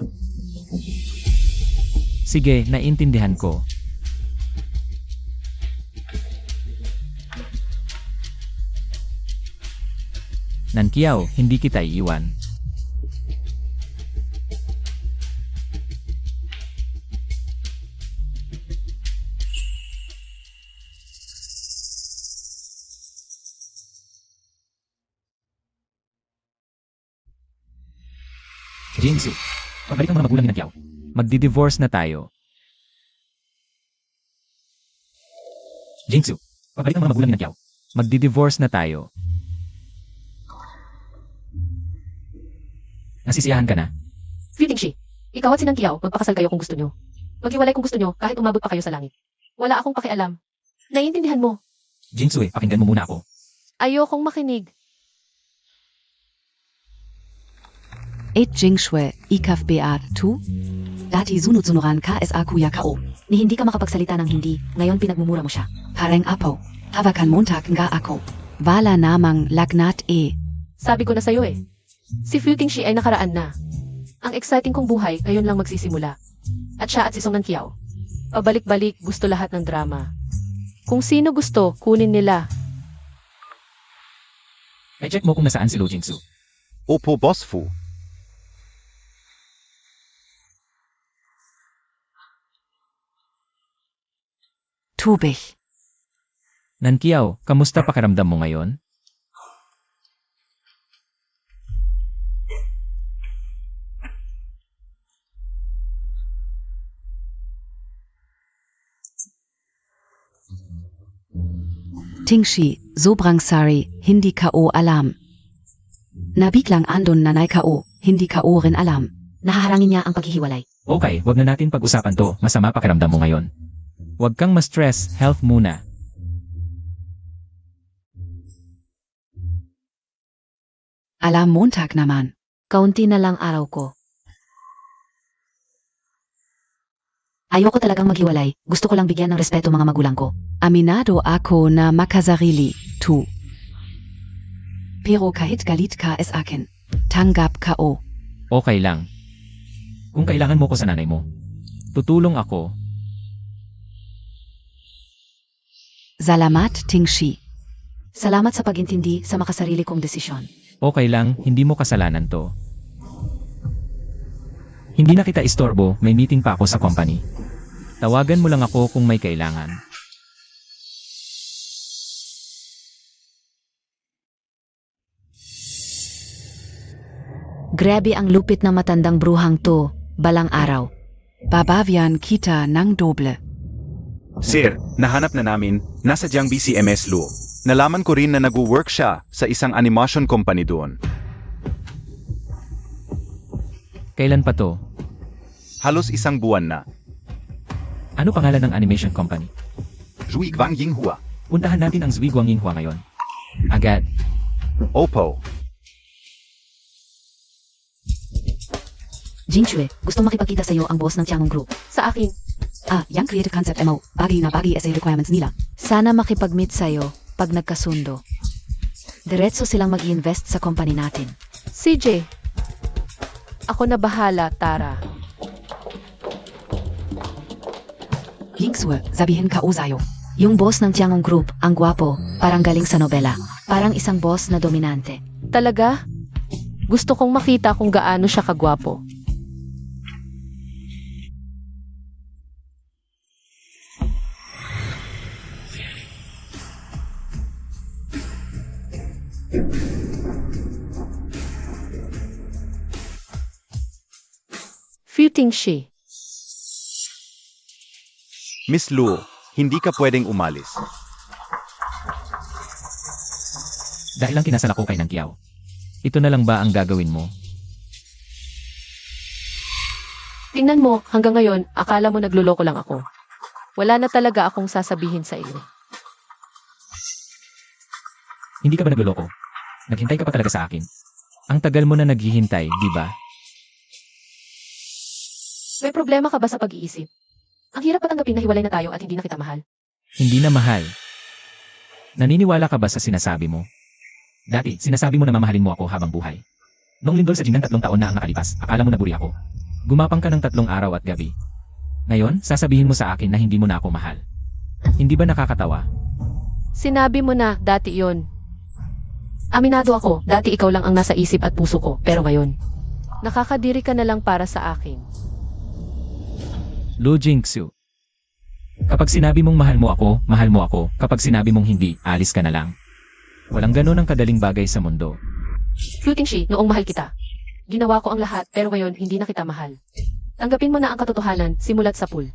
Sige, naintindihan ko. Nankiao, hindi kita iiwan. Jinsu, pabalik ang mga magulang ni Nankiao. Magdi-divorce na tayo. Jinsu, pabalik ang mga magulang ni Nankiao. Magdi-divorce na tayo. Nasisiyahan ka na? Tingshi, ikaw at si Nankiao, magpakasal kayo kung gusto nyo. Maghiwalay kung gusto nyo kahit umabot pa kayo sa langit. Wala akong pakialam. Naiintindihan mo. Jinsu, pakinggan mo muna ako. Ayokong makinig. Et Jingshue, Ikaf Beat, Tu? Dati Sunutsunuran KSA Kuya Kao. Ni hindi ka makapagsalita ng hindi, ngayon pinagmumura mo siya. Pareng Apo. Hawakan Montag nga ako. Wala namang lagnat e. Sabi ko na sa'yo eh. Si Tingshi ay nakaraan na. Ang exciting kong buhay ngayon lang magsisimula. At siya at si Song Nankiao. Pabalik-balik gusto lahat ng drama. Kung sino gusto, kunin nila. I-check mo kung nasaan si Lo Jinsu. Opo, Boss Fu. Tubig. Nankiao, kamusta pakiramdam mo ngayon? Tingshi, sobrang sorry, hindi Kao alam. Nabiglang andon nanay Kao, hindi Kao rin alam. Nahaharangin niya ang paghihiwalay. Okay, wag na natin pag-usapan to. Masama pakiramdam mo ngayon. Huwag kang ma-stress, health muna. Alam Montag naman. Kaunti na lang araw ko. Ayoko talagang maghiwalay. Gusto ko lang bigyan ng respeto mga magulang ko. Aminado ako na makasarili, Tu. Pero kahit galit ka sa akin, tanggap Kao. Okay lang. Kung kailangan mo ko sa nanay mo, tutulong ako. Salamat Tingshi. Salamat sa pag-intindi sa makasarili kong desisyon. Okay lang, hindi mo kasalanan to. Hindi na kita istorbo, may meeting pa ako sa company. Tawagan mo lang ako kung may kailangan. Grabe ang lupit ng matandang bruhang to, balang araw. Babawian kita ng doble. Sir, nahanap na namin, nasa diyang BCMS Luo. Nalaman ko rin na nag-work siya sa isang animation company doon. Kailan pa to? Halos isang buwan na. Ano pangalan ng animation company? Zhui Guang Yinghua. Puntahan natin ang Zui Guangyinghua ngayon. Agad. Opo. Jinshue, gustong makipagkita sa'yo ang boss ng Tiangong Group. Sa akin, Yang creative concept MO, bagay na bagay sa requirements nila. Sana makipag-meet sa'yo. pag nagkasundo. Diretso silang mag-invest sa company natin. CJ, ako na bahala, Tara. Yingsue, sabihin ka usayo. Yung boss ng Tiangong Group, ang gwapo, parang galing sa nobela. Parang isang boss na dominante. Talaga? Gusto kong makita kung gaano siya kagwapo. Futing shi. Miss Luo, hindi ka pwedeng umalis. Dahil lang kinasal ako kay Nang Kiao. Ito na lang ba ang gagawin mo? Tingnan mo, hanggang ngayon, akala mo nagluloko lang ako. Wala na talaga akong sasabihin sa iyo. Hindi ka ba nagluloko? Naghintay ka pa talaga sa akin. Ang tagal mo na naghihintay, di ba? May problema ka ba sa pag-iisip? Ang hirap patanggapin na hiwalay na tayo at hindi na kita mahal. Hindi na mahal. Naniniwala ka ba sa sinasabi mo? Dati, sinasabi mo na mamahalin mo ako habang buhay. Noong lindol sa Jingnan 3 taon na ang nakalipas, akala mo naburi ako. Gumapang ka ng 3 araw at gabi. Ngayon, sasabihin mo sa akin na hindi mo na ako mahal. Hindi ba nakakatawa? Sinabi mo na, dati yon. Aminado ako, dati ikaw lang ang nasa isip at puso ko, pero ngayon, nakakadiri ka na lang para sa akin. Lu Jingsu. Kapag sinabi mong mahal mo ako, mahal mo ako. Kapag sinabi mong hindi, alis ka na lang. Walang ganun ang kadaling bagay sa mundo. Futing shi, noong mahal kita. Ginawa ko ang lahat, pero ngayon, hindi na kita mahal. Tanggapin mo na ang katotohanan, simulat sa pool.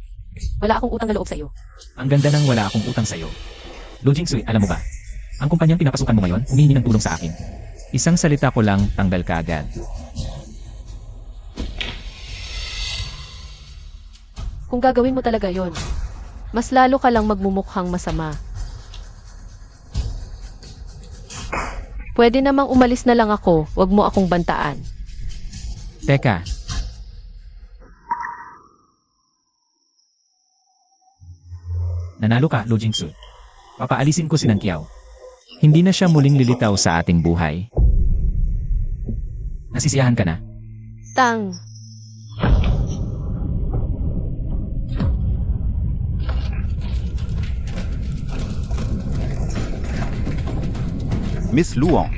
Wala akong utang na loob sa iyo. Ang ganda ng wala akong utang sa'yo. Lu Jingsu, alam mo ba? Ang kumpanyang pinapasukan mo ngayon, humihingi ng tulong sa akin. Isang salita ko lang, tanggal ka agad. Kung gagawin mo talaga yon, mas lalo ka lang magmumukhang masama. Pwede namang umalis na lang ako, wag mo akong bantaan. Teka. Nanalo ka, Lu Jingsu. Papaalisin ko si Nang Kiao. Hindi na siya muling lilitaw sa ating buhay. Nasisiyahan ka na. Tang. Miss Luong.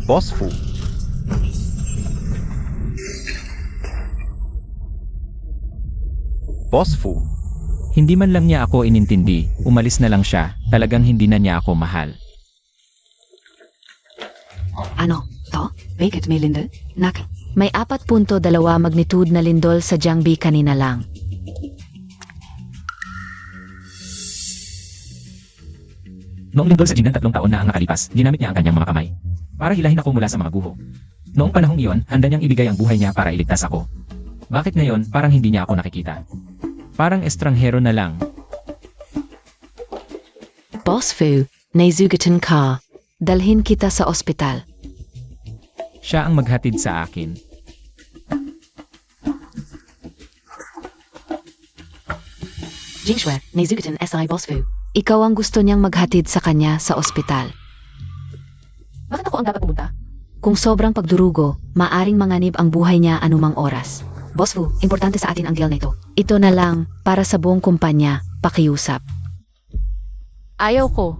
Boss Fu. Boss Fu. Hindi man lang niya ako inintindi, umalis na lang siya, talagang hindi na niya ako mahal. Ano, to? Bakit may lindol? Nak, May 4.2 magnitude na lindol sa Jiangbi kanina lang. Noong lindol sa Jingnan 3 taon na ang nakalipas, ginamit niya ang kanyang mga kamay para hilahin ako mula sa mga guho. Noong panahong iyon, handa niyang ibigay ang buhay niya para iligtas ako. Bakit ngayon, parang hindi niya ako nakikita? Parang estranghero na lang. Boss Fu, naisugatan ka. Dalhin kita sa ospital. Siya ang maghatid sa akin. Jingshue, naisugatan SI Boss Fu. Ikaw ang gusto niyang maghatid sa kanya sa ospital. Bakit ako ang dapat pumunta? Kung sobrang pagdurugo, maaring manganib ang buhay niya anumang oras. Boss Fu, importante sa atin ang deal nito. Ito na lang, para sa buong kumpanya, pakiusap. Ayaw ko.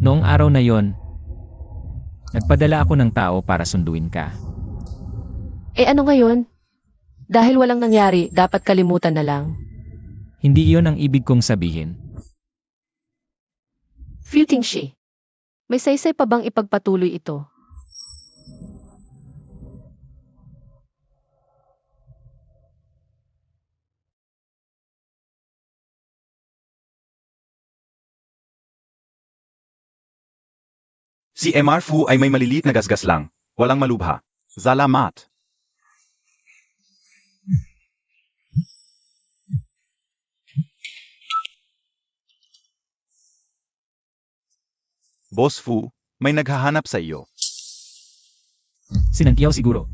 Noong araw na yon, nagpadala ako ng tao para sunduin ka. Eh ano ngayon? Dahil walang nangyari, dapat kalimutan na lang. Hindi iyon ang ibig kong sabihin. Futing shi. May saysay pa bang ipagpatuloy ito? Si MR Fu ay may maliliit na gasgas lang. Walang malubha. Salamat. Boss Fu, may naghahanap sa iyo. Si Nang Kiao siguro.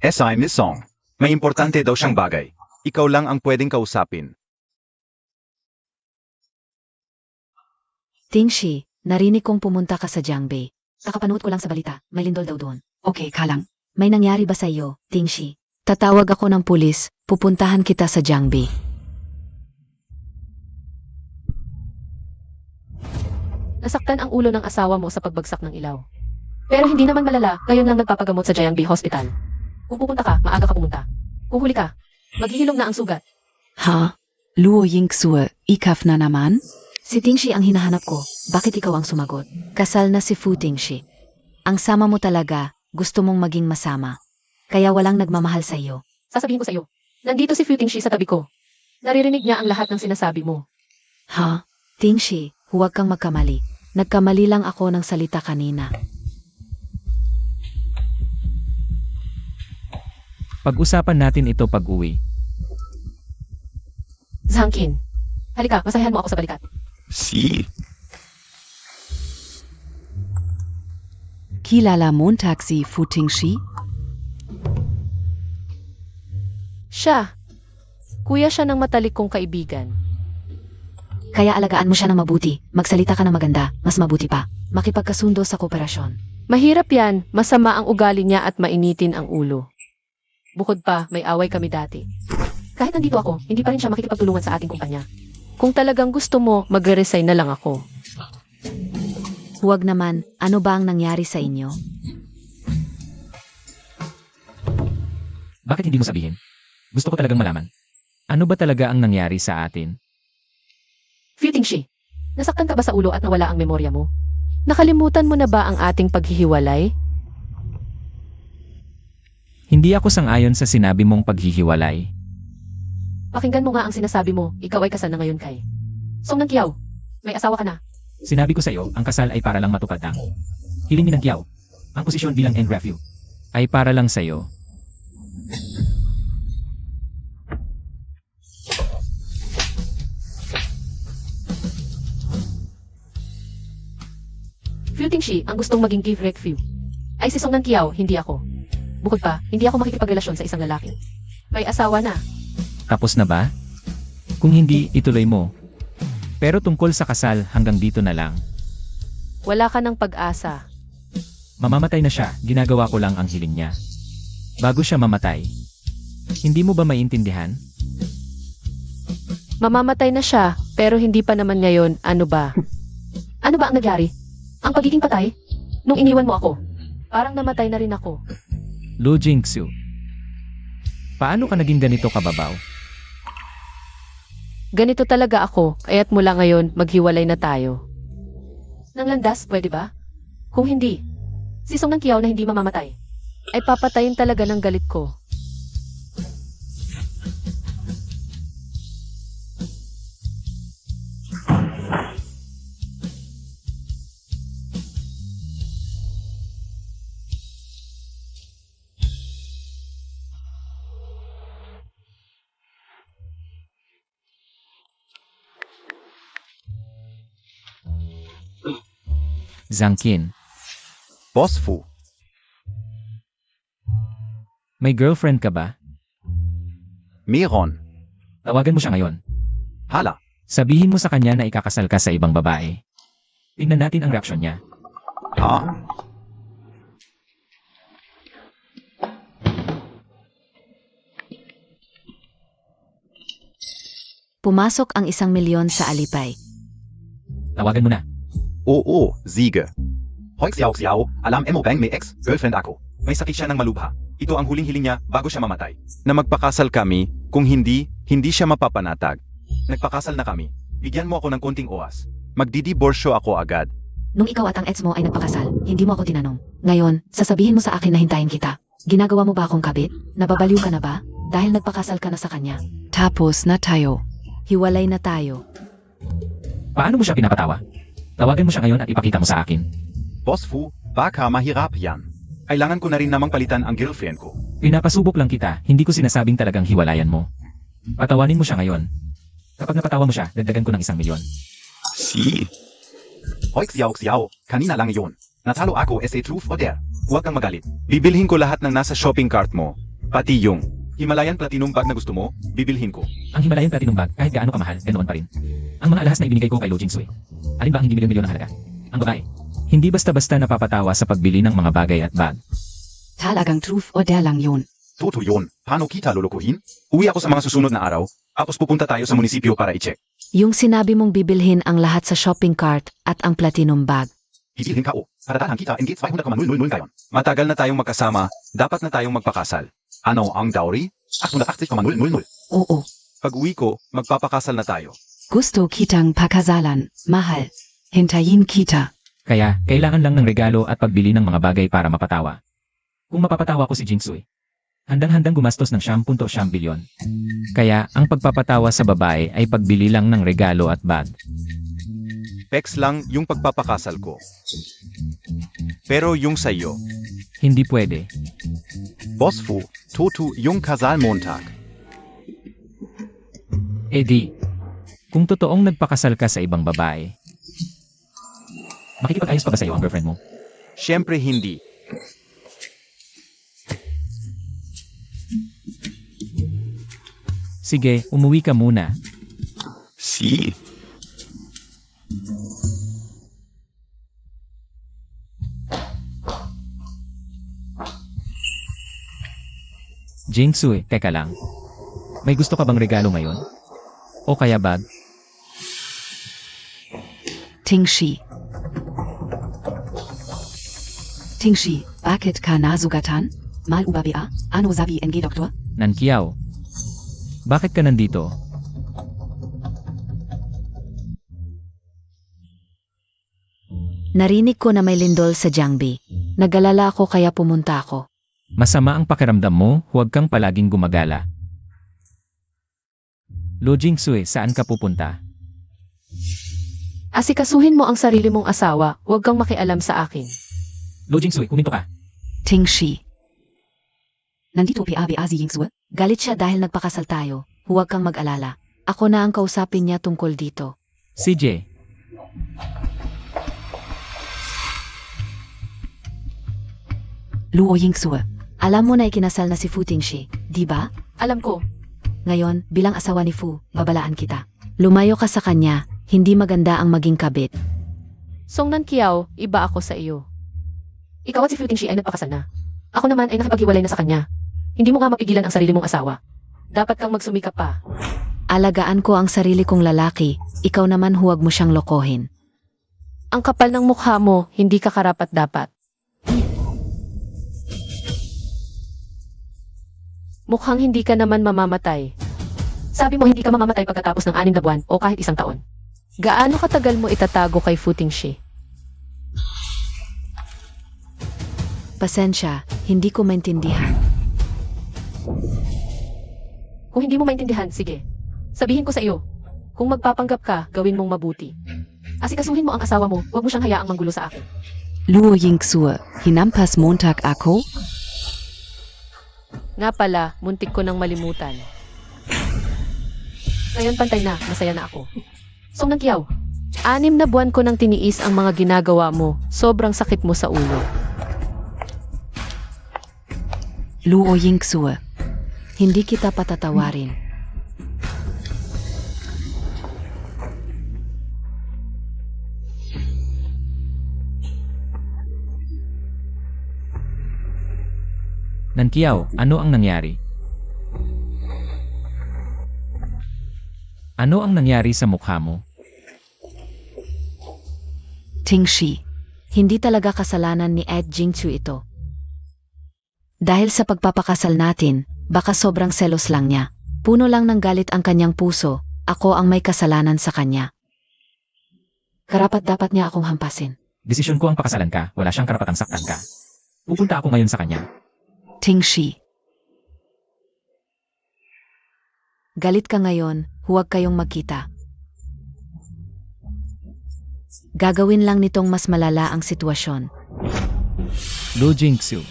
SI Miss Song. May importante daw siyang bagay. Ikaw lang ang pwedeng kausapin. Tingshi, narinig kong pumunta ka sa Jiangbei. Kakapanood ko lang sa balita, may lindol daw doon. Okay, Kalang. May nangyari ba sa iyo, Tingshi? Tatawag ako ng pulis, pupuntahan kita sa Jiangbei. Nasaktan ang ulo ng asawa mo sa pagbagsak ng ilaw. Pero hindi naman malala, ngayon lang nagpapagamot sa Jiangbei Hospital. Kung pupunta ka, maaga ka pumunta. Kung huli ka, maghihilom na ang sugat. Ha? Luo Yingsue, ikaf na naman? Si Tingshi ang hinahanap ko. Bakit ikaw ang sumagot? Kasal na si Fu Tingshi. Ang sama mo talaga, gusto mong maging masama. Kaya walang nagmamahal sa iyo. Sasabihin ko sa iyo, nandito si Fu Tingshi sa tabi ko. Naririnig niya ang lahat ng sinasabi mo. Ha? Tingshi, huwag kang magkamali. Nagkamali lang ako ng salita kanina. Pag-usapan natin ito pag-uwi. Zhangkin, halika, masayahan mo ako sa balikat. Si. Kilala Montag si Fu Tingshi? Siya. Kuya siya ng matalik kong kaibigan. Kaya alagaan mo siya ng mabuti. Magsalita ka ng maganda, mas mabuti pa. Makipagkasundo sa kooperasyon. Mahirap yan, masama ang ugali niya at mainitin ang ulo. Bukod pa, may away kami dati. Kahit nandito ako, hindi pa rin siya makikipagtulungan sa ating kumpanya. Kung talagang gusto mo, magre-resign na lang ako. Huwag naman, ano ba ang nangyari sa inyo? Bakit hindi mo sabihin? Gusto ko talagang malaman. Ano ba talaga ang nangyari sa atin? Fu Tingshi, nasaktan ka ba sa ulo at nawala ang memorya mo? Nakalimutan mo na ba ang ating paghihiwalay? Hindi ako sang-ayon sa sinabi mong paghihiwalay. Pakinggan mo nga ang sinasabi mo, ikaw ay kasal na ngayon kay Song Nang Kiao, may asawa ka na. Sinabi ko sa iyo, ang kasal ay para lang matupad ang hiling ni Nang Kiao. Ang posisyon bilang end review ay para lang sa iyo. Fu Tingshi ang gustong maging give review ay si Song Nang Kiao, hindi ako. Bukod pa, hindi ako makikipagrelasyon sa isang lalaki. May asawa na. Tapos na ba? Kung hindi, ituloy mo. Pero tungkol sa kasal, hanggang dito na lang. Wala ka ng pag-asa. Mamamatay na siya, ginagawa ko lang ang hiling niya. Bago siya mamatay. Hindi mo ba maintindihan? Mamamatay na siya, pero hindi pa naman ngayon, ano ba? Ano ba ang nagyari? Ang pagiging patay? Nung iniwan mo ako, parang namatay na rin ako. Lo Jingsu. Paano ka naging ganito kababaw? Ganito talaga ako, kaya't mula ngayon, maghiwalay na tayo. Nang landas, pwede ba? Kung hindi, si Song Nang Kiao na hindi mamamatay, ay papatayin talaga ng galit ko. Zhangkin, Boss Fu, may girlfriend ka ba? Meron. Tawagan mo siya ngayon. Hala. Sabihin mo sa kanya na ikakasal ka sa ibang babae. Tingnan natin ang reaksyon niya. Ha? Pumasok ang 1,000,000 sa alipay. Tawagan mo na. Oo, Siege. Hoik Xiao Xiao, alam mo bang may ex-girlfriend ako. May sakit siya ng malubha. Ito ang huling hiling niya bago siya mamatay. Na magpakasal kami, kung hindi, hindi siya mapapanatag. Nagpakasal na kami. Bigyan mo ako ng konting oras. Magdidiborsyo ako agad. Nung ikaw at ang ex mo ay nagpakasal, hindi mo ako tinanong. Ngayon, sasabihin mo sa akin na hintayin kita. Ginagawa mo ba akong kabit? Nababaliw ka na ba? Dahil nagpakasal ka na sa kanya. Tapos na tayo. Hiwalay na tayo. Paano mo siya pinapatawa? Tawagan mo siya ngayon at ipakita mo sa akin. Boss Fu, baka mahirap yan. Kailangan ko na rin namang palitan ang girlfriend ko. Pinapasubok lang kita, hindi ko sinasabing talagang hiwalayan mo. Patawanin mo siya ngayon. Kapag napatawa mo siya, dagdagan ko ng 1,000,000. Si. Xiao, kanina lang yun. Natalo ako sa truth or dare. Huwag kang magalit. Bibilhin ko lahat ng nasa shopping cart mo. Pati yung Himalayan Platinum bag na gusto mo, bibilhin ko. Ang Himalayan Platinum bag, kahit gaano kamahal, ganoon pa rin. Ang mga alahas na ibinigay ko kay Lo Jingsui. Alin ba ang hindi milyon-milyon ng halaga? Ang babae. Hindi basta-basta napapatawa sa pagbili ng mga bagay at bag. Talagang truth or dare lang yun. Toto yun. Paano kita lulukuhin? Uwi ako sa mga susunod na araw, tapos pupunta tayo sa munisipyo para i-check. Yung sinabi mong bibilhin ang lahat sa shopping cart at ang platinum bag. Ibilhin ka o. Paradahan kita and get 200,000 ngayon. Matagal na tayong magkasama, dapat na tayong magpakasal. Ano ang dowry? 880,000. Oo. Pag uwi ko, magpapakasal na tayo. Gusto kitang pakasalan. Mahal. Hintayin kita. Kaya, kailangan lang ng regalo at pagbili ng mga bagay para mapatawa. Kung mapapatawa ko si Jingsui, handang-handang gumastos ng 10.9 bilyon. Kaya, ang pagpapatawa sa babae ay pagbili lang ng regalo at bag. Pex lang yung pagpapakasal ko. Pero yung sa'yo, Hindi pwede. Boss Fu, Toto yung Kasalmontag. Eh di, kung totoong nagpakasal ka sa ibang babae, makikipag-ayos pa ba sa'yo ang girlfriend mo? syempre hindi. Sige, umuwi ka muna. Si. Jingsui, teka lang. May gusto ka bang regalo ngayon? O kaya bag? Tingshi. Tingshi, bakit ka nasugatan? Mal ubabia? Ano sabi ng doktor? Nankiao. Bakit ka nandito? Narinig ko na may lindol sa Jiangbi. Nag-alala ako kaya pumunta ako. Masama ang pakiramdam mo, huwag kang palaging gumagala. Lo Jingsui, saan ka pupunta? Asikasuhin mo ang sarili mong asawa, huwag kang makialam sa akin. Lo Jingsui, kuminto ka. Tingshi. Nandito piabi azi yingsu? Galit siya dahil nagpakasal tayo. Huwag kang mag-alala. Ako na ang kausapin niya tungkol dito. CJ. Luo yingsu. Alam mo na ikinasal na si Fu Tingshi, di ba? Alam ko, Ngayon, bilang asawa ni Fu, babalaan kita. Lumayo ka sa kanya, hindi maganda ang maging kabit. Song Nankiao, iba ako sa iyo. Ikaw at si Fu Tingshi ay nagpakasal na. Ako naman ay nakipaghiwalay na sa kanya. Hindi mo nga mapigilan ang sarili mong asawa. Dapat kang magsumikap pa. Alagaan ko ang sarili kong lalaki, ikaw naman huwag mo siyang lokohin. Ang kapal ng mukha mo, hindi ka karapat-dapat. Mukhang hindi ka naman mamamatay. Sabi mo hindi ka mamamatay pagkatapos ng 6 na buwan o kahit 1 taon. Gaano katagal mo itatago kay Fu Tingshi? Pasensya, hindi ko maintindihan. Kung hindi mo maintindihan, sige. Sabihin ko sa iyo. Kung magpapanggap ka, gawin mong mabuti. Asikasuhin mo ang asawa mo, huwag mo siyang hayaang manggulo sa akin. Luo yingsu. Hinampas Montag ako? Nga pala, muntik ko nang malimutan. Ngayon pantay na, masaya na ako. Song Nankiao, 6 na buwan ko nang tiniis ang mga ginagawa mo, sobrang sakit mo sa ulo. Luo yingsu. Hindi kita patatawarin. Nankiao, ano ang nangyari? Ano ang nangyari sa mukha mo? Tingshi. Hindi talaga kasalanan ni Ed Jingchu ito. Dahil sa pagpapakasal natin, baka sobrang selos lang niya. Puno lang ng galit ang kanyang puso, ako ang may kasalanan sa kanya. Karapat-dapat niya akong hampasin. Desisyon ko ang pakasalan ka, wala siyang karapatang saktan ka. Pupunta ako ngayon sa kanya. Tingshi. Galit ka ngayon, huwag kayong magkita. Gagawin lang nitong mas malala ang sitwasyon. Lo Jingsu.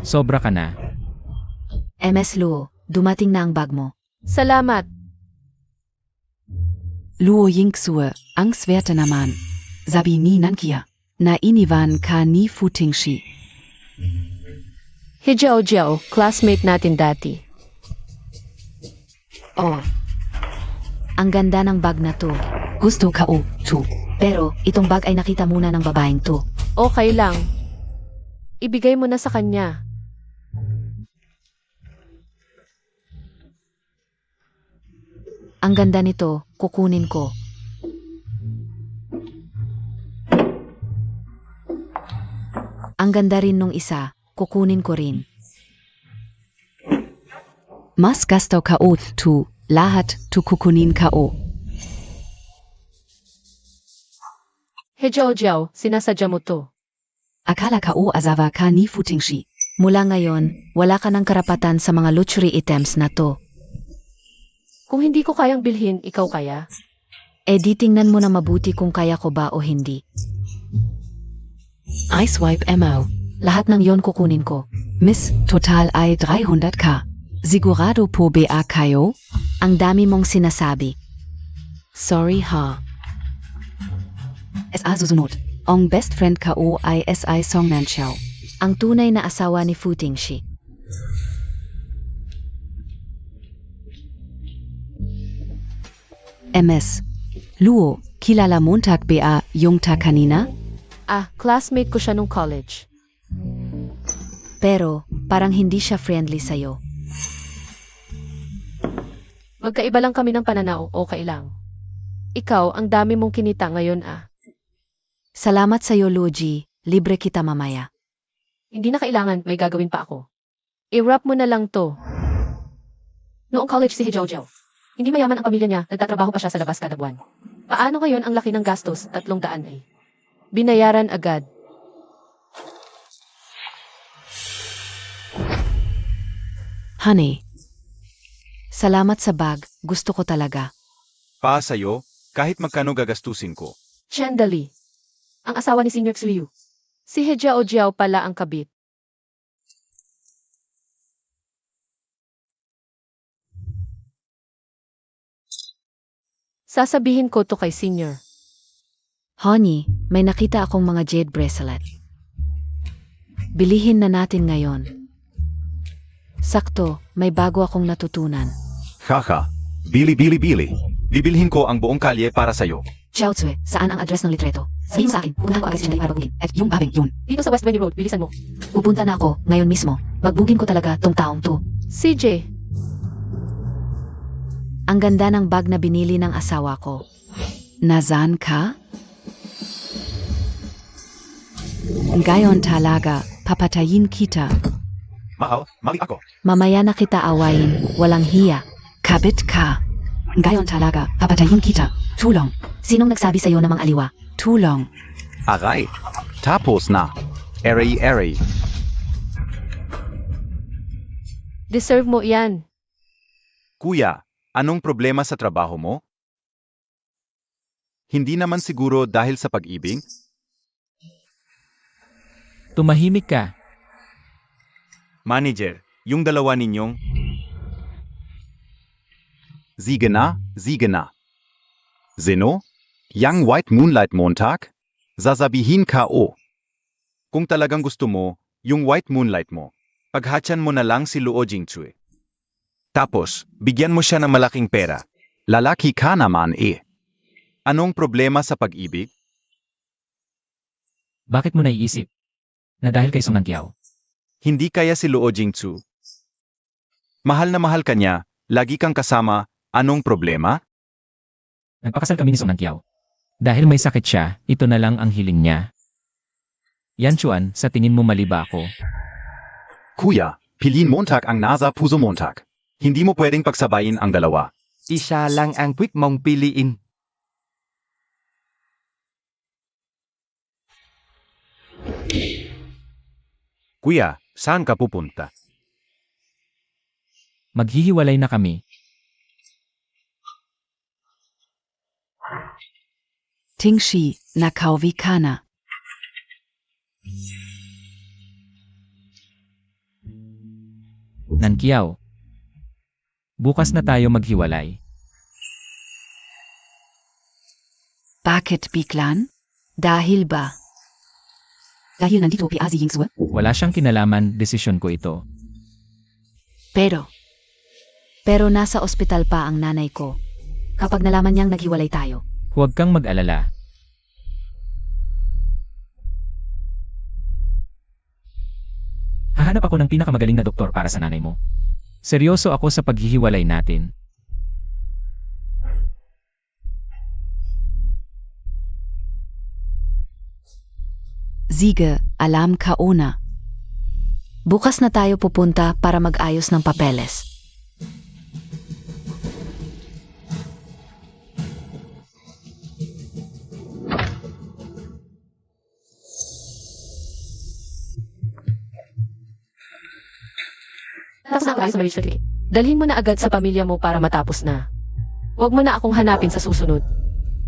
Sobra ka na. MS Luo, dumating na ang bag mo. Salamat. Luo yingsu. Ang swerte naman. Sabi ni Nankia. Na iniwan ka ni Futingshi. Hijiao Jiao, classmate natin dati. Oh. Ang ganda ng bag na to. Gusto ka o, tu. Pero, itong bag ay nakita muna ng babaeng to. Okay lang. Ibigay mo na sa kanya. Ang ganda nito, kukunin ko. Ang ganda rin nung isa, kukunin ko rin. Mas gasto ka o, tu. Lahat tu kukunin ka o. Hijiao Jiao, sinasadya mo to. Akala ka o azawa ka ni Futingshi. Mula ngayon, wala ka ng karapatan sa mga luxury items na to. Kung hindi ko kayang bilhin, ikaw kaya? Eh di tingnan mo na mabuti kung kaya ko ba o hindi. I swipe MO. Lahat ng yon kukunin ko. Miss Total I 300k. Sigurado po ba kayo? Ang dami mong sinasabi. Sorry ha. SA susunod. Ang best friend ka o ISI Songnan Xiao. Ang tunay na asawa ni Futingshi. MS. Luo, kilala Montag ba yung ta kanina? Classmate ko siya nung college. Pero, parang hindi siya friendly sa'yo. Magkaiba lang kami ng pananaw, okay lang. Ikaw, ang dami mong kinita ngayon Salamat sa'yo, Luigi. Libre kita mamaya. Hindi na kailangan, may gagawin pa ako. I-wrap mo na lang to. Noong college si Hijiao Jiao. Hindi mayaman ang pamilya niya, nagtatrabaho pa siya sa labas kada buwan. Paano ngayon ang laki ng gastos, 300 ay? Binayaran agad. Honey, Salamat sa bag, gusto ko talaga. Pa sa'yo, kahit magkano gagastusin ko. Chandali. Ang asawa ni Senior Xu. Si Hijiao Jiao pala ang kabit. Sasabihin ko to kay Senior. Honey, may nakita akong mga jade bracelet. Bilihin na natin ngayon. Sakto, may bago akong natutunan. Haha. Bili. Bibilhin ko ang buong kalye para sa'yo. Xiao Tsue, saan ang address ng litreto? Sabihin mo sa akin, pupunta ko agad siya para bugin. at yung babing yun. Dito sa West Venue Road, bilisan mo. Pupunta na ako, ngayon mismo. Magbugin ko talaga tong taong to. CJ, Ang ganda ng bag na binili ng asawa ko. Nazan ka? Ngayon talaga, papatayin kita. Mahal, mali ako. Mamaya na kita awayin, walang hiya. Kabit ka. Ngayon talaga, papatayin kita. Tulong, Sinong nagsabi sa'yo namang aliwa? tulong. Aray. Tapos na. Eri. deserve mo yan. Kuya, anong problema sa trabaho mo? Hindi naman siguro dahil sa pag-ibig? Tumahimik ka. Manager, yung dalawa ninyong Sige na. Zeno? Young White Moonlight Montag? Sasabihin ka o. kung talagang gusto mo, yung white moonlight mo, paghatyan mo na lang si Luo Jingchue. Tapos, bigyan mo siya ng malaking pera. Lalaki ka naman eh. Anong problema sa pag-ibig? Bakit mo naiisip? Na dahil kay Song Nankiao. Hindi kaya si Luo Jingchu. Mahal na mahal ka niya, lagi kang kasama, anong problema? Nagpakasal kami ni Song Nankiao. Dahil may sakit siya, ito na lang ang hiling niya. Yan Chuan, sa tingin mo mali ba ako? Kuya, pilin Montag ang nasa puso Montag. Hindi mo pwedeng pagsabayin ang dalawa. Isa lang ang quick mong piliin. Kuya, saan ka pupunta? Maghihiwalay na kami. Tingshi, nakauwi ka na. Nankiao. Bukas na tayo maghiwalay. Bakit biglan? Dahil ba? Dahil nandito Piazi Yingsue? Wala siyang kinalaman, desisyon ko ito. Pero nasa ospital pa ang nanay ko. Kapag nalaman niyang naghiwalay tayo. Huwag kang mag-alala. Hahanap ako ng pinakamagaling na doktor para sa nanay mo. Seryoso ako sa paghihiwalay natin. Siege, Alarm Kaona. Bukas na tayo pupunta para mag-ayos ng papeles. Tapos na ang ayos sa marriage certificate. Dalhin mo na agad sa pamilya mo para matapos na. Huwag mo na akong hanapin sa susunod.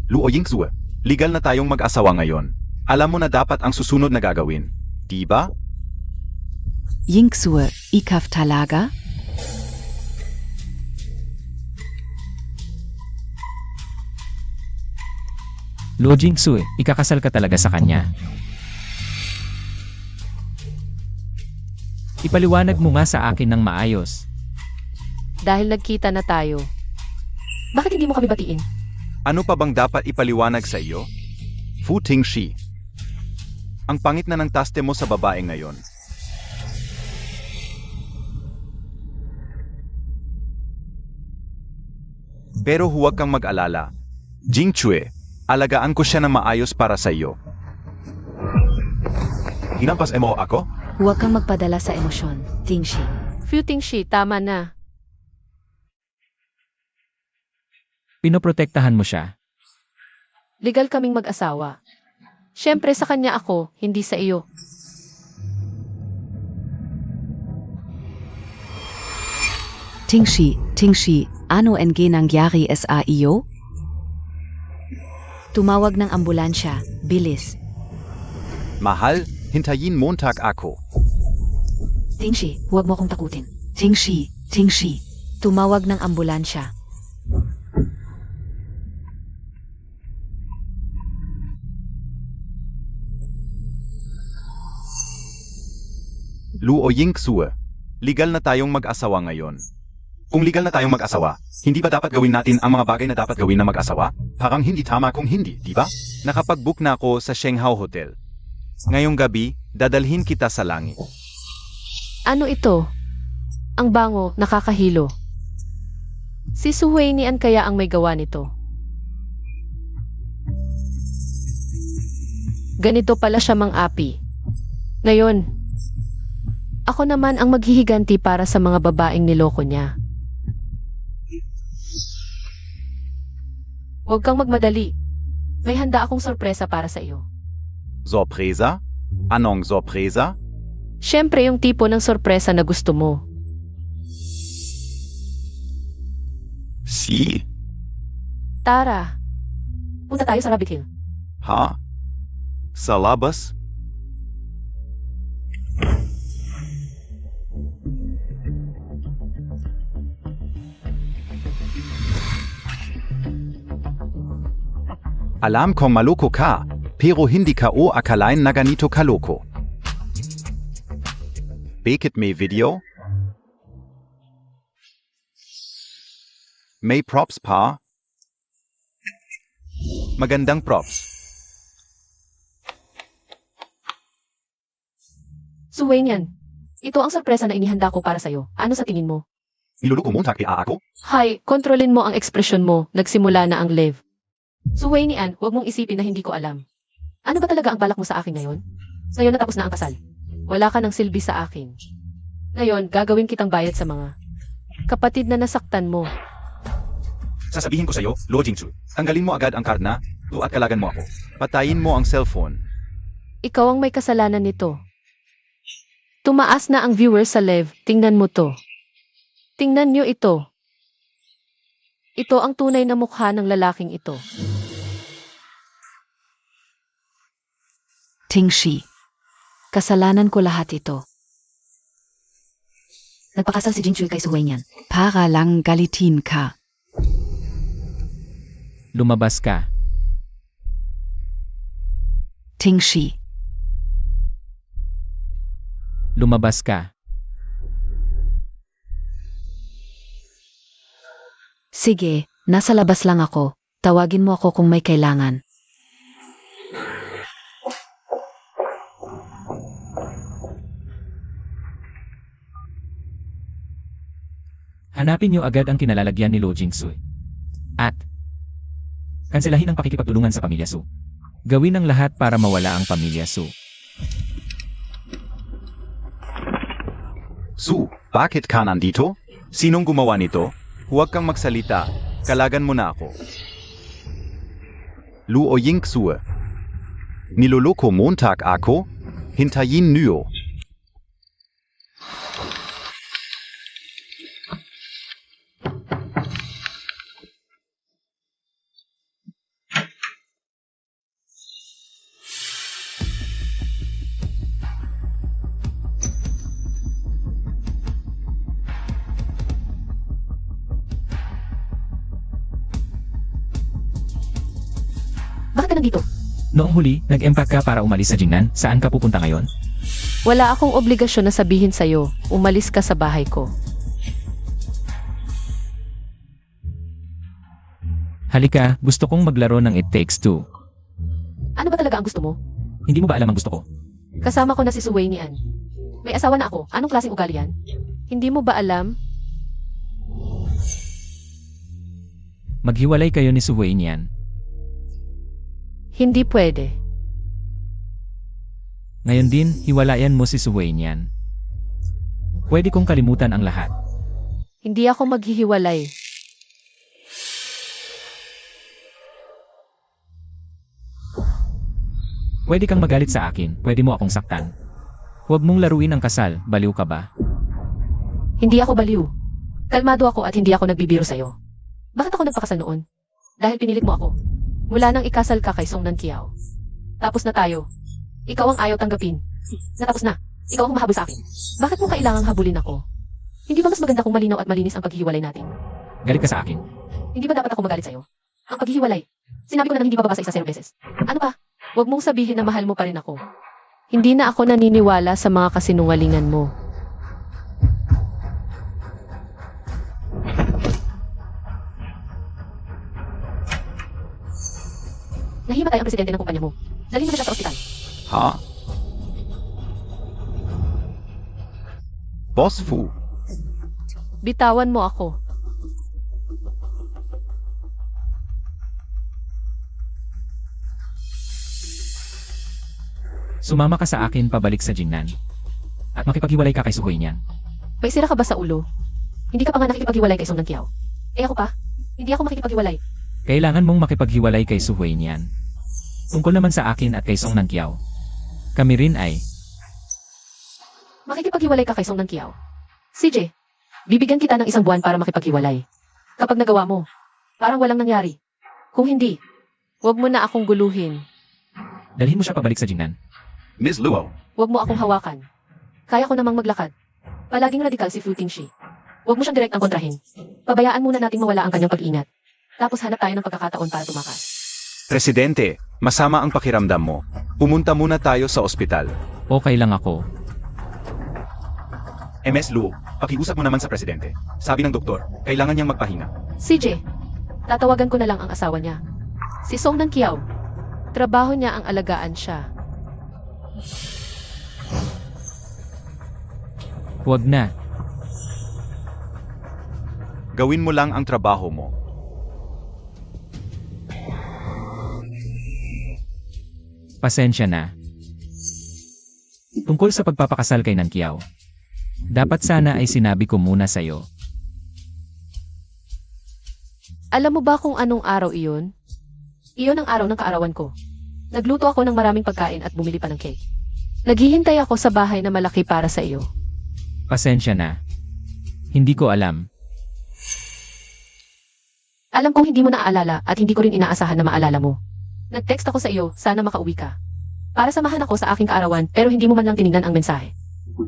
Luo Yingsue, legal na tayong mag-asawa ngayon. Alam mo na dapat ang susunod na gagawin. Di ba? Yingsue, Ikaf Talaga? Luo Jingsue, ikakasal ka talaga sa kanya. Ipaliwanag mo nga sa akin ng maayos. Dahil nagkita na tayo. Bakit hindi mo kami batiin? Ano pa bang dapat ipaliwanag sa iyo? Fu Tingshi. Ang pangit na ng taste mo sa babae ngayon. Pero huwag kang mag-alala. Jingchue, alagaan ko siya na maayos para sa iyo. Hinampas mo ako? Huwag kang magpadala sa emosyon, Tingshi. Tingshi, tama na. Pinoprotektahan mo siya. Legal kaming mag-asawa. Siyempre sa kanya ako, hindi sa iyo. Tingshi, ano ang nangyari sa iyo? Tumawag ng ambulansya, bilis. Mahal, hintayin Montag ako. Tingshi, huwag mo akong takutin. Tingshi. Tumawag ng ambulansya. Luo Yingsue, legal na tayong mag-asawa ngayon. Kung legal na tayong mag-asawa, hindi ba dapat gawin natin ang mga bagay na dapat gawin na mag-asawa? Parang hindi tama kung hindi, di ba? Nakapag-book na ako sa Shanghai Hotel. Ngayong gabi, dadalhin kita sa langit. Ano ito? Ang bango, nakakahilo. Si Suhui Nian kaya ang may gawa nito. Ganito pala siya mang-api. Ngayon, ako naman ang maghihiganti para sa mga babaeng niloko niya. Huwag kang magmadali. May handa akong sorpresa para sa iyo. Sorpresa? Anong sorpresa? Siyempre yung tipo ng sorpresa na gusto mo. Si? Tara, punta tayo sa Rabbit Hill. Ha? Sa labas? Alam kong maloko ka, pero hindi ka o akalain na ganito kaloko. Bakit may video? May props pa? Magandang props. Suhui Nian, ito ang sorpresa na inihanda ko para sa'yo. Ano sa tingin mo? Niluluko mo ako? Hay, kontrolin mo ang ekspresyon mo. Nagsimula na ang live. Suhui Nian, huwag mong isipin na hindi ko alam. Ano ba talaga ang balak mo sa akin ngayon? Ngayon natapos na ang kasal. Wala ka ng silbi sa akin. Ngayon, gagawin kitang bayad sa mga kapatid na nasaktan mo. Sasabihin ko sa'yo, Luo Jingchue, tanggalin mo agad ang card na, at kalagan mo ako. Patayin mo ang cellphone. Ikaw ang may kasalanan nito. Tumaas na ang viewers sa live. Tingnan mo to. Tingnan nyo ito. Ito ang tunay na mukha ng lalaking ito. Tingshi. Kasalanan ko lahat ito. Nagpakasal si Jingchue kay Suhui Nian. Para lang galitin ka. Lumabas ka. Tingshi. Lumabas ka. Sige, nasa labas lang ako. Tawagin mo ako kung may kailangan. Hanapin niyo agad ang kinalalagyan ni Lo Jingsu. At kanselahin ang pakikipagtulungan sa pamilya Su. Gawin ang lahat para mawala ang pamilya Su. Su, bakit ka nandito? Sinong gumawa nito? Huwag kang magsalita. Kalagan mo na ako. Luo Yingsu. Niloloko Montag ako? Hintayin niyo. Bakit ka nandito? Noong huli, nag-empack ka para umalis sa Jingnan. Saan ka pupunta ngayon? Wala akong obligasyon na sabihin sa'yo, umalis ka sa bahay ko. Halika, gusto kong maglaro ng It Takes Two. Ano ba talaga ang gusto mo? Hindi mo ba alam ang gusto ko? Kasama ko na si Suwei ni Ann. May asawa na ako. Anong klaseng ugali yan? Hindi mo ba alam? Maghiwalay kayo ni Su Wei niyan. Hindi pwede. Ngayon din, hiwalayan mo si Su Wei niyan. Pwede kong kalimutan ang lahat. Hindi ako maghihiwalay. Pwede kang magalit sa akin, pwede mo akong saktan. Huwag mong laruin ang kasal, baliw ka ba? Hindi ako baliw. Kalmado ako at hindi ako nagbibiro sa'yo. Bakit ako nagpakasal noon? Dahil pinilit mo ako. Mula nang ikasal ka kay Song Nan Kiao. Tapos na tayo. Ikaw ang ayaw tanggapin. Natapos na. Ikaw ang mahabol sa akin. Bakit mo kailangang habulin ako? Hindi ba mas maganda kung malinaw at malinis ang paghihiwalay natin? Galit ka sa akin. Hindi ba dapat ako magalit sa'yo? Ang paghihiwalay. Sinabi ko na hindi bababa sa isa 0 beses. Ano pa? Huwag mong sabihin na mahal mo pa rin ako. Hindi na ako naniniwala sa mga kasinungalingan mo. Nahimatay ang presidente ng kumpanya mo. Dalhin mo na siya sa ospital. Ha? Boss Fu, Bitawan mo ako. Sumama ka sa akin pabalik sa Jingnan. At makipaghiwalay ka kay Su Wei niyan. May sira ka ba sa ulo? Hindi ka pa nga nakikipaghiwalay kay Song Nan Kiao. Eh ako pa? Hindi ako makikipaghiwalay. Kailangan mong makipaghiwalay kay Su Wei niyan. Tungkol naman sa akin at kay Song Nan Kiao. Kami rin ay, Makikipaghiwalay ka kay Song Nan Kiao. CJ, bibigyan kita ng 1 buwan para makipaghiwalay. Kapag nagawa mo, parang walang nangyari. Kung hindi, huwag mo na akong guluhin. dalhin mo siya pabalik sa Jingnan. Ms. Luo, Huwag mo akong hawakan. Kaya ko namang maglakad. Palaging radikal si Fu Tingshi. Huwag mo siyang direktang kontrahin. Pabayaan muna nating mawala ang kanyang pag-ingat. Tapos hanap tayo ng pagkakataon para tumakas. Presidente, masama ang pakiramdam mo. Pumunta muna tayo sa ospital. Okay lang ako. MS Luo, pakiusap mo naman sa presidente. Sabi ng doktor, kailangan niyang magpahinga. CJ, tatawagan ko na lang ang asawa niya. Si Song Nan Kiao. Trabaho niya ang alagaan siya. Huwag na. Gawin mo lang ang trabaho mo. Pasensya na. Tungkol sa pagpapakasal kay Nan Kiao. Dapat sana ay sinabi ko muna sa'yo. Alam mo ba kung anong araw iyon? Iyon ang araw ng kaarawan ko. Nagluto ako ng maraming pagkain at bumili pa ng cake. Naghihintay ako sa bahay na malaki para sa iyo. Pasensya na. Hindi ko alam. Alam kong hindi mo naaalala at hindi ko rin inaasahan na maalala mo. Nag-text ako sa iyo, sana makauwi ka. Para samahan ako sa aking kaarawan pero hindi mo man lang tinignan ang mensahe.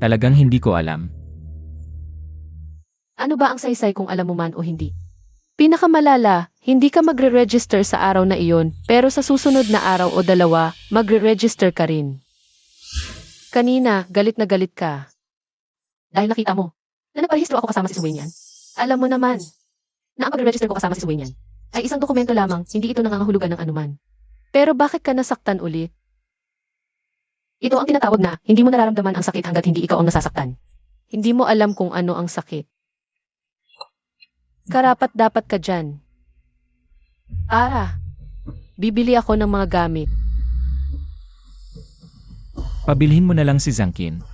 Talagang hindi ko alam. Ano ba ang saysay kung alam mo man o hindi? Pinakamalala, hindi ka magre-register sa araw na iyon, pero sa susunod na araw o dalawa, magre-register ka rin. Kanina, galit na galit ka. Dahil nakita mo, na nagparehistro ako kasama si Suwainian. Alam mo naman, na ang pag-register ko kasama si Suwainian ay isang dokumento lamang, hindi ito nangangahulugan ng anuman. Pero bakit ka nasaktan ulit? Ito ang tinatawag na, hindi mo nararamdaman ang sakit hanggat hindi ikaw ang nasasaktan. Hindi mo alam kung ano ang sakit. Karapat dapat ka dyan. Bibili ako ng mga gamit. Pabilhin mo na lang si Zangkin.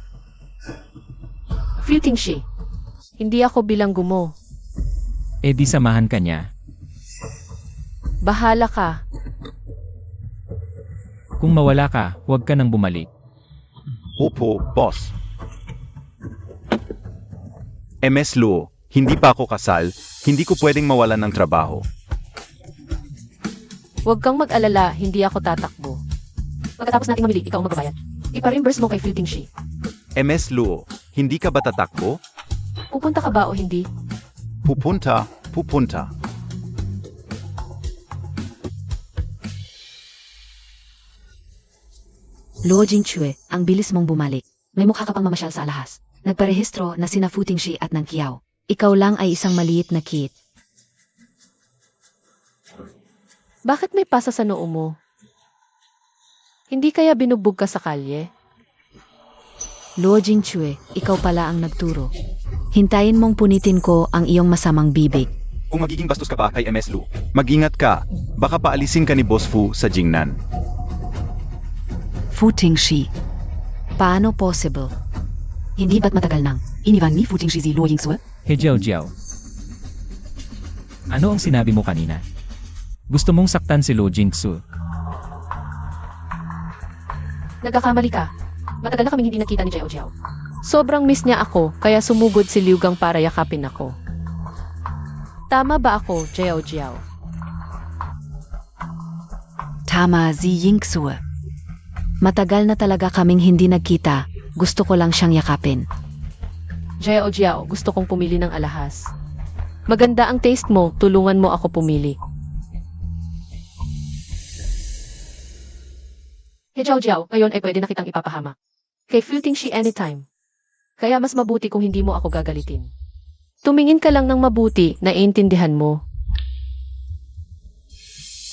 Fleeting she. Hindi ako bilanggo mo. E di samahan ka niya. Bahala ka. Kung mawala ka, huwag ka nang bumalik. Opo, boss. MS Luo, hindi pa ako kasal, hindi ko pwedeng mawalan ng trabaho. Huwag kang mag-alala, hindi ako tatakbo. Pagkatapos nating mamili, ikaw ang magbabayad. Ipa-reimburse mo kay Fleeting she. MS Luo, hindi ka ba tatakbo? Pupunta ka ba o hindi? Pupunta. Luo Jingchue, ang bilis mong bumalik. May mukha ka pang mamasyal sa alahas. Nagparehistro na sina Fu Tingshi at Nang Kiao. Ikaw lang ay isang maliit na kid. Bakit may pasa sa noo mo? Hindi kaya binugbog ka sa kalye? Luo Jingchue, ikaw pala ang nagturo. Hintayin mong punitin ko ang iyong masamang bibig. Kung magiging bastos ka pa kay MS Luo, mag-ingat ka, baka paalisin ka ni Boss Fu sa Jingnan. Fu Tingshi. Paano possible? Hindi ba't matagal nang iniwan ni Fu Tingshi si Luo Yingsue? He Jiao Jiao. Ano ang sinabi mo kanina? Gusto mong saktan si Luo Jingsu. Nagkakamali ka. Matagal na kaming hindi nakita ni Jiao Jiao. Sobrang miss niya ako, kaya sumugod si Liu Gang para yakapin ako. Tama ba ako, Jiao Jiao? Tama si Yingsue. Matagal na talaga kaming hindi nagkita. Gusto ko lang siyang yakapin. Jiao Jiao, gusto kong pumili ng alahas. Maganda ang taste mo, tulungan mo ako pumili. Hey Jiao Jiao, ngayon ay pwede na kitang ipapahamak. Kay Fleeting she anytime. Kaya mas mabuti kung hindi mo ako gagalitin. Tumingin ka lang ng mabuti, naiintindihan mo.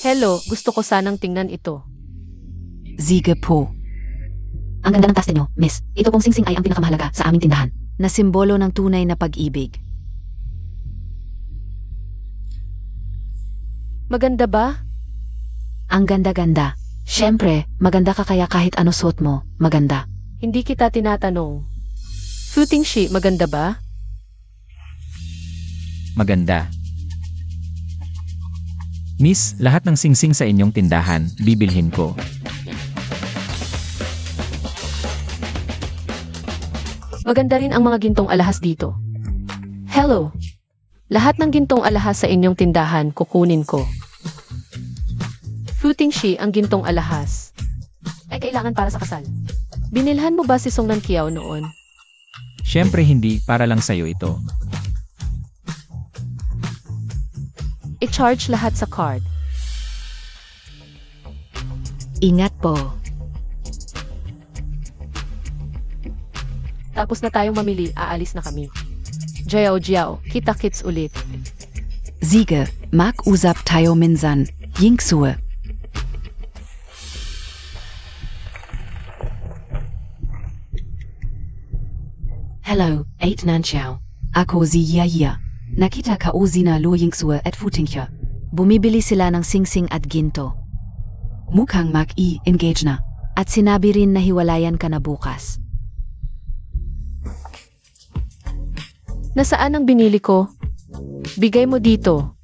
Hello, gusto ko sanang tingnan ito. Siege po. Ang ganda ng taste niyo, miss. Ito pong singsing ay ang pinakamahalaga sa aming tindahan. Na simbolo ng tunay na pag-ibig. Maganda ba? Ang ganda-ganda. Siyempre, maganda ka kaya kahit ano suot mo, maganda. Hindi kita tinatanong. Fleeting she, maganda ba? Maganda. Miss, lahat ng singsing sa inyong tindahan, bibilhin ko. Maganda rin ang mga gintong alahas dito. Hello. Lahat ng gintong alahas sa inyong tindahan, kukunin ko. Fleeting she, ang gintong alahas ay kailangan para sa kasal. Binilhan mo ba si Song Nan Kiao noon? Siyempre hindi, para lang sa'yo ito. I-charge lahat sa card. Ingat po. Tapos na tayong mamili, aalis na kami. Jiao Jiao, kita-kits ulit. Siege, mag-usap tayo minsan, Yingsue. Hello, 8 Nanxiao. Ako si Yaya. Nakita ka o sina Luo Yingsue at Fu Tingshi. Bumibili sila ng singsing at ginto. Mukhang mag-i-engage na. At sinabi rin na hiwalayan ka na bukas. Nasaan ang binili ko? Bigay mo dito.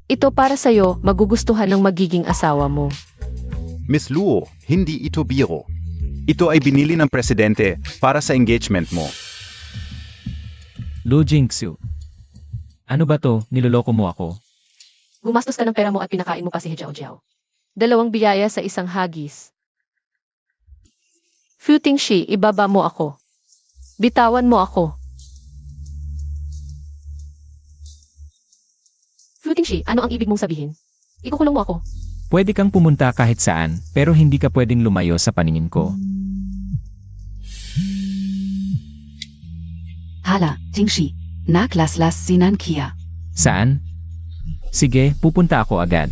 Ito para sa'yo, magugustuhan ng magiging asawa mo. Miss Luo, hindi ito biro. Ito ay binili ng presidente para sa engagement mo. Luo Jingsu. Ano ba to, niloloko mo ako? Gumastos ka ng pera mo at pinakain mo pa si Jiao Jiao. 2 biyaya sa isang hagis. Fleeting she, ibaba mo ako. Bitawan mo ako. Futingshi, ano ang ibig mong sabihin? Ikukulong mo ako. Pwede kang pumunta kahit saan, pero hindi ka pwedeng lumayo sa paningin ko. Hala, Tingshi. Naglaslas si Nankia. Saan? Sige, pupunta ako agad.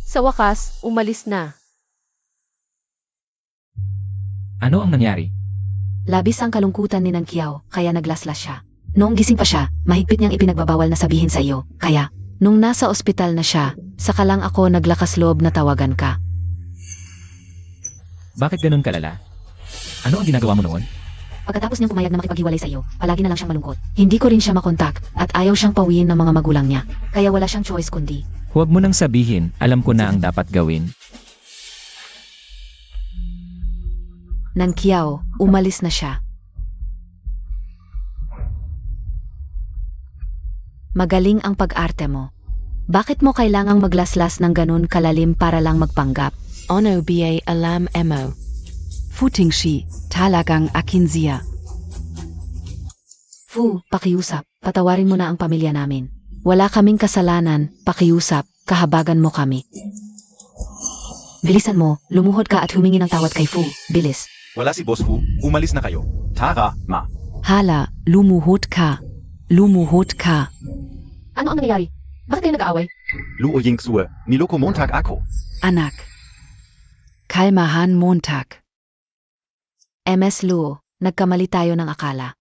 Sa wakas, umalis na. Ano ang nangyari? Labis ang kalungkutan ni Nang Kiao, kaya naglaslas siya. Noong gising pa siya, mahigpit niyang ipinagbabawal na sabihin sa iyo. Kaya, nung nasa ospital na siya, saka lang ako naglakas loob na tawagan ka. Bakit ganun kalala? Ano ang ginagawa mo noon? Pagkatapos niyang pumayag na makipaghiwalay sa iyo, palagi na lang siyang malungkot. Hindi ko rin siya makontak, at ayaw siyang pawiin ng mga magulang niya. Kaya wala siyang choice kundi. Huwag mo nang sabihin, alam ko na ang dapat gawin. Nang Kiao, umalis na siya. Magaling ang pag-arte mo. Bakit mo kailangang maglaslas ng ganun kalalim para lang magpanggap? Ono ba alam mo. Futingshi, talagang akinsiya. Fu, pakiusap. Patawarin mo na ang pamilya namin. Wala kaming kasalanan, pakiusap, kahabagan mo kami. Bilisan mo, lumuhod ka at humingi ng tawad kay Fu. Bilis. Wala si Boss Fu, umalis na kayo. Tara, ma. Hala, lumuhod ka. Lumuhod ka. Ano ang nangyayari? Bakit kayo nag-aaway? Luo Yingsue, niloko Montag ako. Anak. Kalmahan Montag. MS Luo, nagkamali tayo ng akala.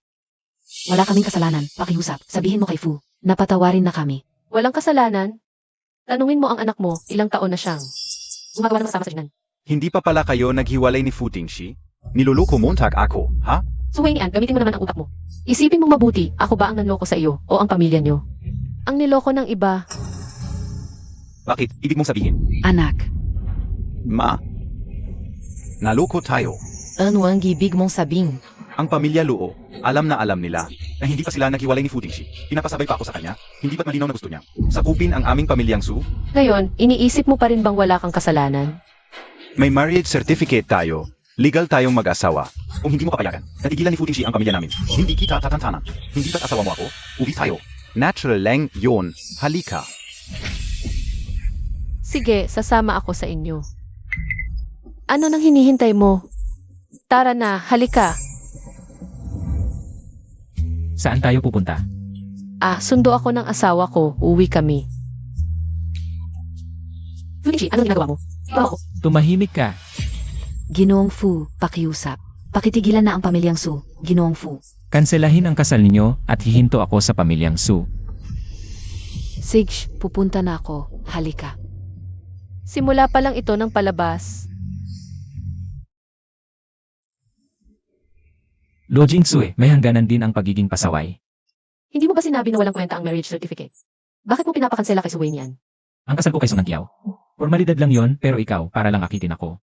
Wala kaming kasalanan, pakiusap. Sabihin mo kay Fu, napatawarin na kami. Walang kasalanan? Tanungin mo ang anak mo, ilang taon na siyang gumagawa ng masama sa Jinan. Hindi pa pala kayo naghiwalay ni Futingshi? Niloloko Montag ako, ha? Suwainian, gamitin mo naman ang utak mo. Isipin mong mabuti, ako ba ang nanloko sa iyo o ang pamilya niyo? Ang niloko ng iba, Bakit? Ibig mong sabihin? Anak. Ma. Naloko tayo. ano ang ibig mong sabihin? Ang pamilya Luo, alam na alam nila na hindi pa sila naghiwalay ni Futingshi. Pinapasabay pa ako sa kanya. Hindi ba't malinaw na gusto niya? Sakupin ang aming pamilyang Su? Ngayon, iniisip mo pa rin bang wala kang kasalanan? May marriage certificate tayo. Legal tayong mag-asawa. Kung hindi mo papayagan, natigilan ni Futingshi ang pamilya namin. Hindi kita tatantanan. Hindi ba't asawa mo ako? Uwi tayo. Natural lang yon. Halika. Sige, sasama ako sa inyo. Ano nang hinihintay mo? Tara na, halika. Saan tayo pupunta? Sundo ako ng asawa ko, uwi kami. Futingshi, anong ginagawa mo? Ikaw ako. Tumahimik ka. Ginoong Fu, pakiusap. Pakitigilan na ang pamilyang Su, Ginoong Fu. Kanselahin ang kasal ninyo at hihinto ako sa pamilyang Su. Sige, pupunta na ako. Halika. Simula pa lang ito ng palabas. Lo Jingsue, may hangganan din ang pagiging pasaway. Hindi mo ba sinabi na walang kwenta ang marriage certificate? Bakit mo pinapakansela kay Suwainian? Ang kasal ko kay Song Nankiao. Formalidad lang yon, pero ikaw, para lang akitin ako.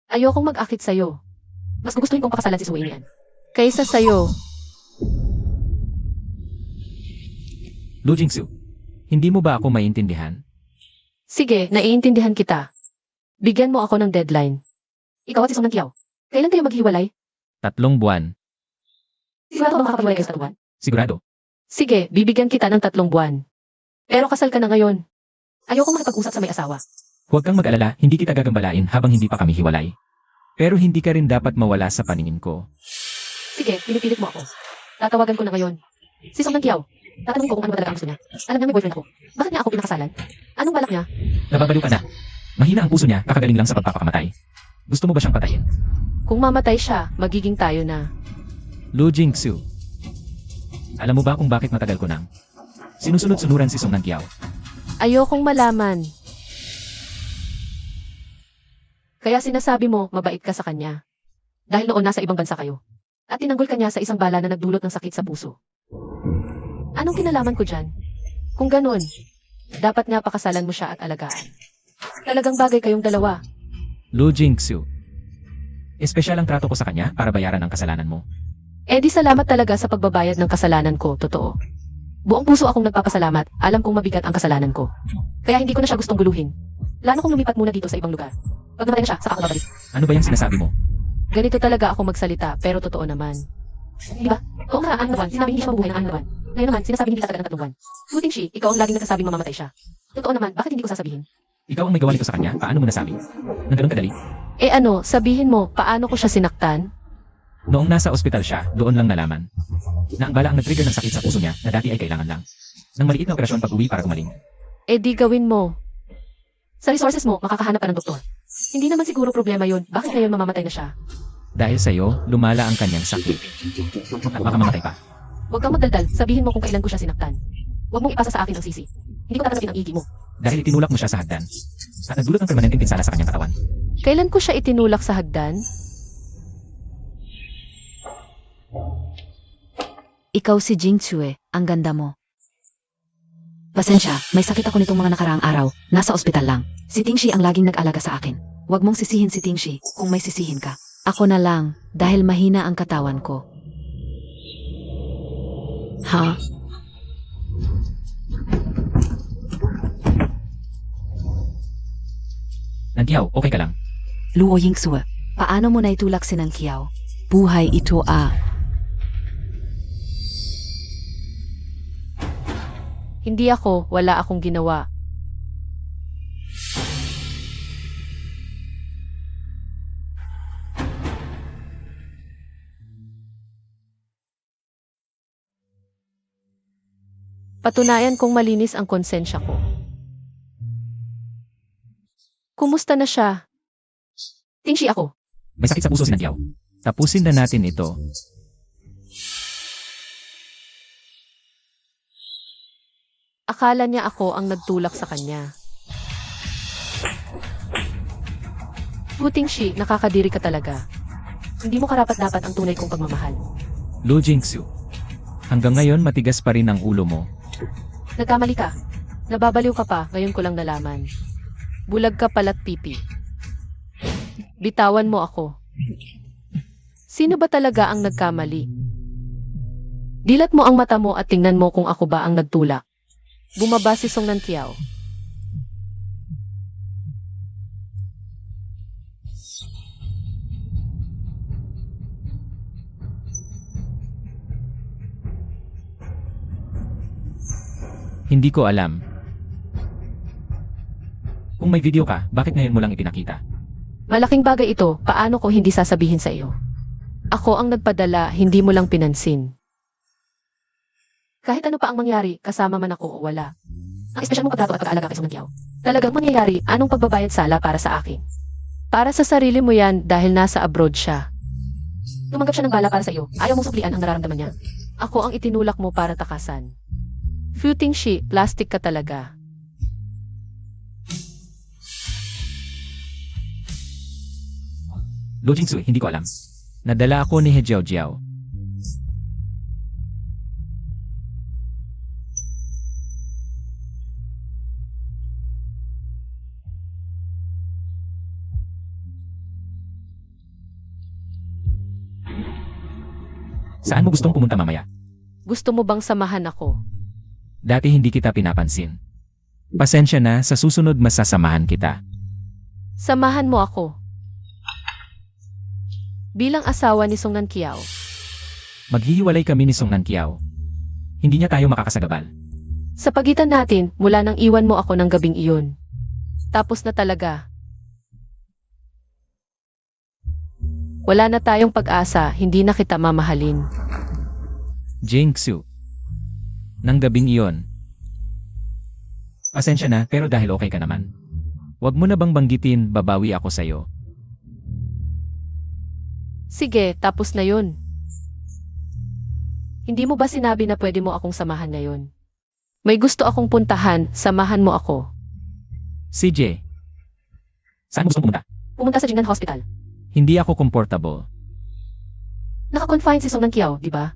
Ayokong mag-akit sa'yo. Mas gugustuhin kong pakasalan si Suwainian. Kaysa sa'yo. Lo Jingsu, hindi mo ba ako maintindihan? Sige, naiintindihan kita. Bigyan mo ako ng deadline. Ikaw at si Song Nankiao. Kailan kayo maghiwalay? 3 buwan. Sigurado ba makakapaghiwalay kayo sa 3 buwan? Sigurado. Sige, bibigyan kita ng 3 buwan. Pero kasal ka na ngayon. Ayokong makipag-usap sa may asawa. Huwag kang mag-alala, hindi kita gagambalain habang hindi pa kami hiwalay. Pero hindi ka rin dapat mawala sa paningin ko. Sige, pinipilit mo ako. Tatawagan ko na ngayon. Si Song Nankiao. Tatanungin ko kung ano talaga ang gusto niya. Alam niya may boyfriend ako. Bakit niya ako pinakasalan? Anong balak niya? Nababaliw ka na. Mahina ang puso niya, kakagaling lang sa pagpapakamatay. Gusto mo ba siyang patayin? Kung mamatay siya, magiging tayo na. Lu Jingsu. Alam mo ba kung bakit matagal ko nang sinusunod-sunuran si Song Nankiao? Ayokong malaman. Kaya sinasabi mo, mabait ka sa kanya. Dahil noon nasa ibang bansa kayo. At tinanggol ka niya sa isang bala na nagdulot ng sakit sa puso. Anong kinalaman ko dyan? Kung ganun, dapat nga pakasalan mo siya at alagaan. Talagang bagay kayong dalawa. Lu Jingsu. Espesyal ang trato ko sa kanya para bayaran ang kasalanan mo. Eh di salamat talaga sa pagbabayad ng kasalanan ko, totoo. Buong puso akong nagpapasalamat, alam kong mabigat ang kasalanan ko. Kaya hindi ko na siya gustong guluhin. Plano kong lumipat muna dito sa ibang lugar. Pag namatay na siya, saka ako babalik. Ano ba yung sinasabi mo? Ganito talaga ako magsalita, pero totoo naman. Di ba? Oo nga, ang naman. Sinabi hindi siya mabuhay ng ang naman. Ngayon naman, sinasabing hindi tatagal ng 3 buwan. Puting Shi, ikaw ang laging nagsasabing mamamatay siya. Totoo naman, bakit hindi ko sasabihin? Ikaw ang may gawa nito sa kanya, paano mo nasabi? Nang ganun kadali? Eh ano, sabihin mo, paano ko siya sinaktan? Noong nasa ospital siya, doon lang nalaman. Na ang bala ang nag-trigger ng sakit sa puso niya na dati ay kailangan lang. Nang maliit na operasyon pag-uwi para gumaling. Eh di gawin mo. Sa resources mo, makakahanap ka ng doktor. Hindi naman siguro problema yun. Bakit ngayon mamamatay na siya? Dahil sa'yo, lumala ang kanyang sakit. At baka mamatay pa. Huwag kang magdaldal, sabihin mo kung kailan ko siya sinaktan. Huwag mong ipasa sa akin ang sisi. Hindi ko tatanggapin ang igi mo. Dahil itinulak mo siya sa hagdan. At nagdulot ng permanenteng pinsala sa kanyang katawan. Kailan ko siya itinulak sa hagdan? Ikaw si Jing Chue, ang ganda mo. Pasensya, may sakit ako nitong mga nakaraang araw. Nasa ospital lang. Si Tingshi ang laging nag-alaga sa akin. Huwag mong sisihin si Tingshi kung may sisihin ka. Ako na lang, dahil mahina ang katawan ko. Ha? Nandiyaw, okay ka lang. Luo Yingsue. Paano mo naitulak si Nang Kiao? Buhay ito Hindi ako, wala akong ginawa. Patunayan kong malinis ang konsensya ko. Kumusta na siya? Tingshi ako. May sakit sa puso si Nandiyaw. Tapusin na natin ito. Akala niya ako ang nagtulak sa kanya. Tingshi, nakakadiri ka talaga. Hindi mo karapat-dapat ang tunay kong pagmamahal. Lu Jingsu. Hanggang ngayon matigas pa rin ang ulo mo. Nagkamali ka. Nababaliw ka pa, ngayon ko lang nalaman. Bulag ka pala't pipi. Bitawan mo ako. Sino ba talaga ang nagkamali? Dilat mo ang mata mo at tingnan mo kung ako ba ang nagtulak. Bumaba si Song Nan Kiao. Hindi ko alam. Kung may video ka, bakit ngayon mo lang ipinakita? Malaking bagay ito, paano ko hindi sasabihin sa iyo? Ako ang nagpadala, hindi mo lang pinansin. Kahit ano pa ang mangyari, kasama man ako o wala. Ang espesyal mong pagtrato at pag-aalaga kay Song Nan Kiao. Talagang mangyayari, anong pagbabayad sala para sa akin? Para sa sarili mo yan dahil nasa abroad siya. Tumanggap siya ng bala para sa iyo, ayaw mong suplian ang nararamdaman niya. Ako ang itinulak mo para takasan. Tingshi, plastic ka talaga. Lu Jingsu, hindi ko alam. Nadala ako ni He Jiao Jiao. Saan mo gustong pumunta mamaya? Gusto mo bang samahan ako? Dati hindi kita pinapansin. Pasensya na, sa susunod masasamahan kita. Samahan mo ako. Bilang asawa ni Song Nan Kiao. Maghihiwalay kami ni Song Nan Kiao. Hindi niya tayo makakasagabal. Sa pagitan natin, mula nang iwan mo ako ng gabing iyon. Tapos na talaga. Wala na tayong pag-asa, hindi na kita mamahalin. Jingsu. Nang gabing iyon. Pasensya na, pero dahil okay ka naman. Huwag mo na bang banggitin, babawi ako sa'yo. Sige, tapos na yun. Hindi mo ba sinabi na pwede mo akong samahan ngayon? May gusto akong puntahan, samahan mo ako. CJ. Saan mo gustong pumunta? Pumunta sa Jingnan Hospital. Hindi ako comfortable. Naka-confine si Song Nan Kiao, di ba?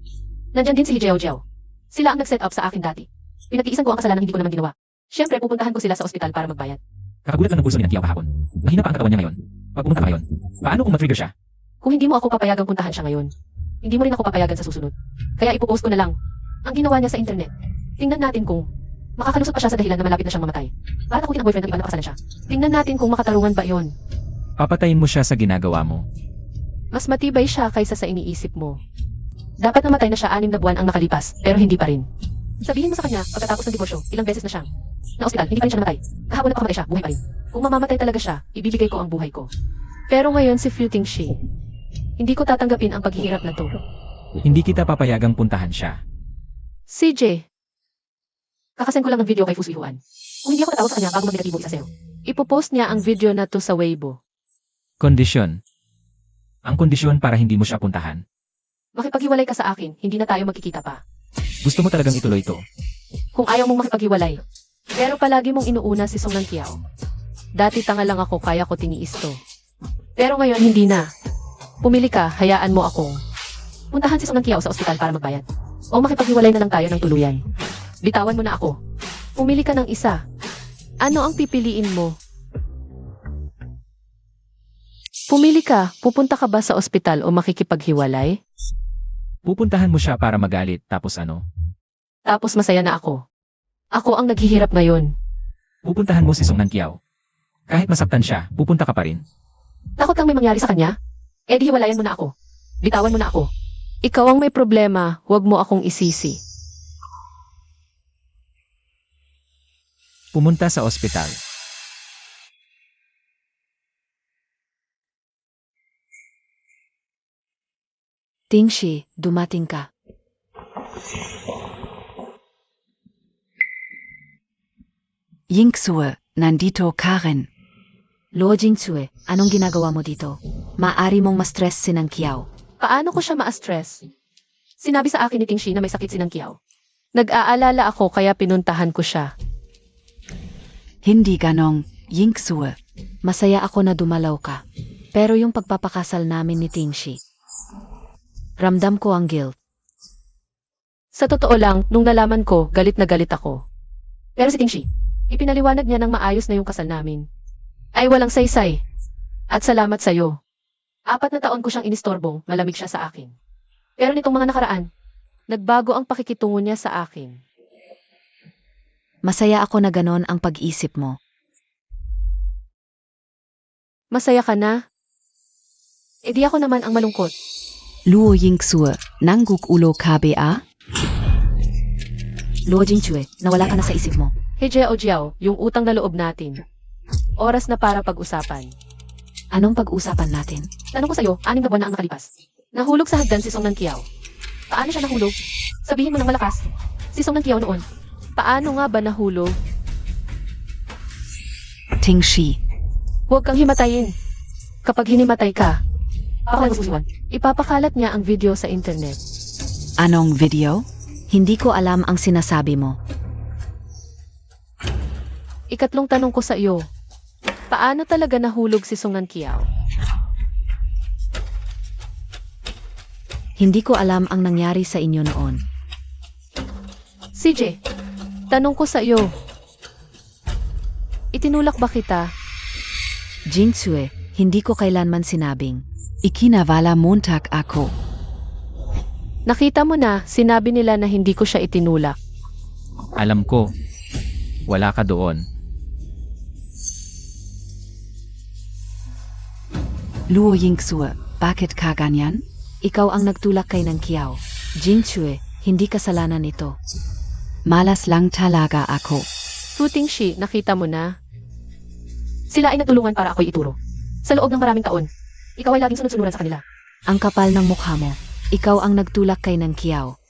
Nandyan din si Jiao Jiao. Sila ang nag-set up sa akin dati. Pinag-iisan ko ang kasalanan hindi ko naman ginawa. Siyempre, pupuntahan ko sila sa ospital para magbayad. Kakagulat lang ng pulso ni Nantiao kahapon. Mahina pa ang katawan niya ngayon. Pag pumunta ka ngayon, paano kung ma-trigger siya? Kung hindi mo ako papayagang puntahan siya ngayon, hindi mo rin ako papayagan sa susunod. Kaya ipopost ko na lang ang ginawa niya sa internet. Tingnan natin kung makakalusot pa siya sa dahilan na malapit na siyang mamatay. Para takutin ang boyfriend ng iba na pakasalan siya. Tingnan natin kung makatarungan ba yon. Papatayin mo siya sa ginagawa mo. Mas matibay siya kaysa sa iniisip mo. Dapat namatay na siya 6 na buwan ang nakalipas, pero hindi pa rin. Sabihin mo sa kanya, pagkatapos ng diborsyo, ilang beses na siyang na-ospital, hindi pa rin siya namatay. Kahapon nagpakamatay siya, buhay pa rin. Kung mamamatay talaga siya, ibibigay ko ang buhay ko. Pero ngayon si Futing Shi, hindi ko tatanggapin ang paghihirap na to. Hindi kita papayagang puntahan siya. CJ, kakasend ko lang ng video kay Fusui Juan. Kung hindi ako tatawag sa kanya bago mag-negatibo isa sa'yo, ipopost niya ang video na to sa Weibo. Kondisyon. Ang kondisyon para hindi mo siya puntahan. Makipaghiwalay ka sa akin, hindi na tayo magkikita pa. Gusto mo talagang ituloy ito. Kung ayaw mong makipaghiwalay. Pero palagi mong inuuna si Song Nan Kiao. Dati tanga lang ako, kaya ko tiniis to. Pero ngayon hindi na. Pumili ka, hayaan mo akong puntahan si Song Nan Kiao sa ospital para magbayad. O makipaghiwalay na lang tayo ng tuluyan. Bitawan mo na ako. Pumili ka ng isa. Ano ang pipiliin mo? Pumili ka, pupunta ka ba sa ospital o makikipaghiwalay? Pupuntahan mo siya para magalit, tapos ano? Tapos masaya na ako. Ako ang naghihirap ngayon. Pupuntahan mo si Song Nan Kiao. Kahit masaktan siya, pupunta ka pa rin. Takot kang may mangyari sa kanya? Eh di hiwalayan mo na ako. Bitawan mo na ako. Ikaw ang may problema, huwag mo akong isisi. Pumunta sa ospital. Tingshi, dumating ka. Yingsue, nandito Karen. Luo Jingsue, anong ginagawa mo dito? Maari mong ma-stress si Nang Kiao. Paano ko siya ma-stress? Sinabi sa akin ni Tingshi na may sakit si Nang Kiao. Nag-aalala ako kaya pinuntahan ko siya. Hindi ganong, Yingsue. Masaya ako na dumalaw ka. Pero yung pagpapakasal namin ni Tingshi, ramdam ko ang guilt. Sa totoo lang, nung nalaman ko, galit na galit ako. Pero si Tingshi, ipinaliwanag niya ng maayos na yung kasal namin. Ay walang saysay. At salamat sa'yo. 4 na taon ko siyang inistorbong, malamig siya sa akin. Pero nitong mga nakaraan, nagbago ang pakikitungo niya sa akin. Masaya ako na ganon ang pag-isip mo. Masaya ka na? E di ako naman ang malungkot. Luo Yingsue, nangguk ulo KBA? Luo Jingsue, nawala ka na sa isip mo. Hey Jiao Jiao, yung utang na loob natin. Oras na para pag-usapan. Anong pag-usapan natin? Tanong ko sa'yo, 6 na buwan na ang nakalipas. Nahulog sa hagdan si Song Nan Kiao. Paano siya nahulog? Sabihin mo ng malakas. Si Song Nan Kiao noon. Paano nga ba nahulog? Tingshi, Huwag kang himatayin. Kapag hinimatay ka, ako ang susuwan. Ipapakalat niya ang video sa internet. anong video? Hindi ko alam ang sinasabi mo. Ikatlong tanong ko sa iyo. Paano talaga nahulog si Song Nan Kiao? Hindi ko alam ang nangyari sa inyo noon. CJ, tanong ko sa iyo. Itinulak ba kita? Jingsue, hindi ko kailanman sinabing. Ikinawala Montag ako. Nakita mo na, sinabi nila na hindi ko siya itinulak. Alam ko. Wala ka doon. Luo Yingsue, bakit ka ganyan? Ikaw ang nagtulak kay Nang Kiao. Jingsue, hindi kasalanan ito. Malas lang talaga ako. Futing Shi, nakita mo na? Sila ay nagtulungan para ako'y ituro. Sa loob ng maraming taon, ikaw ay laging sunod-sunuran sa kanila. Ang kapal ng mukha mo. Ikaw ang nagtulak kay Nang Kiao.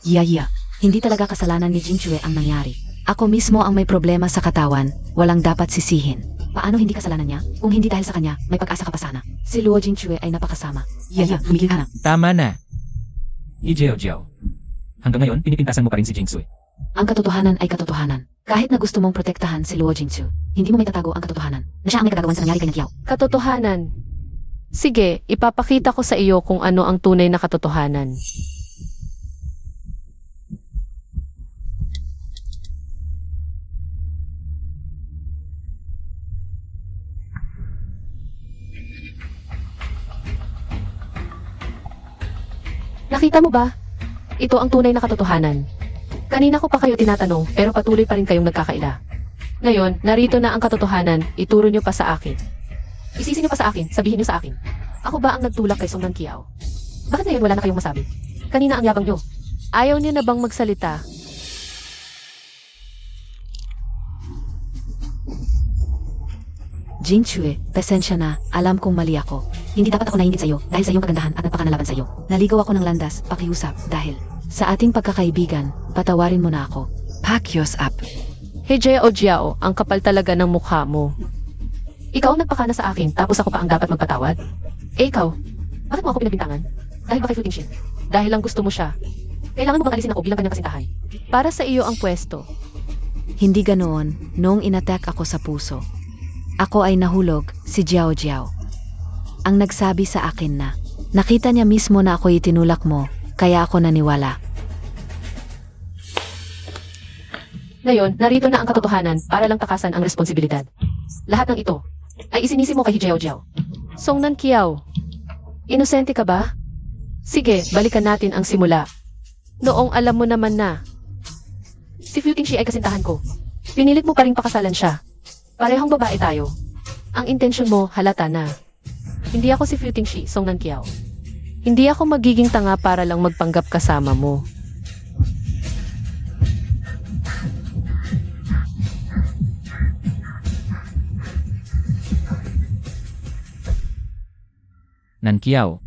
Yaya, Hindi talaga kasalanan ni Jingsue ang nangyari. Ako mismo ang may problema sa katawan, walang dapat sisihin. Paano hindi kasalanan niya? Kung hindi dahil sa kanya, may pag-asa ka pa sana. Si Luo Jingsue ay napakasama. Yaya, humigil ka na. Tama na. Ijeo Jiao. Hanggang ngayon, pinipintasan mo pa rin si Jingsue. Ang katotohanan ay katotohanan. Kahit na gusto mong protektahan si Luo Jingsue, hindi mo may tatago ang katotohanan na siya ang may kagagawan sa nangyari kay Nang Kiao. Katotohanan. Sige, ipapakita ko sa iyo kung ano ang tunay na katotohanan. Nakita mo ba? Ito ang tunay na katotohanan. Kanina ko pa kayo tinatanong pero patuloy pa rin kayong nagkakaila. Ngayon, narito na ang katotohanan, ituro nyo pa sa akin. Isisi nyo pa sa akin, sabihin nyo sa akin. Ako ba ang nagtulak kay Song Nan Kiao? Bakit ngayon wala na kayong masabi? Kanina ang yabang nyo. Ayaw niyo na bang magsalita? Jingchue, pasensya na, alam kong mali ako. Hindi dapat ako nainggit sa'yo dahil sa iyong kagandahan at nagpakanalaban sa'yo. Naligaw ako ng landas, pakiusap, dahil sa ating pagkakaibigan, patawarin mo na ako. Pakius up. Hey Jiao Jiao, ang kapal talaga ng mukha mo. Ikaw ang nagpakana sa akin, tapos ako pa ang dapat magpatawad? Eh ikaw, bakit mo ako pinagbintangan? Dahil ba kay Footing Shit? Dahil lang gusto mo siya. Kailangan mo bang alisin ako bilang kanyang kasintahan? Para sa iyo ang pwesto. Hindi ganoon, noong inattack ako sa puso. Ako ay nahulog, si Jiao Jiao. Ang nagsabi sa akin na, nakita niya mismo na ako itinulak mo, kaya ako naniwala. Ngayon, narito na ang katotohanan para lang takasan ang responsibilidad. Lahat ng ito ay isinisi mo kay Jiao Jiao. Songnan Kiao, inosente ka ba? Sige, balikan natin ang simula. Noong alam mo naman na si Footing Shi ay kasintahan ko, pinilit mo pa ring pakasalan siya. Parehong babae tayo. Ang intensyon mo halata na. Hindi ako si Footing Shi, Songnan Kiao. Hindi ako magiging tanga para lang magpanggap kasama mo. Nankiao.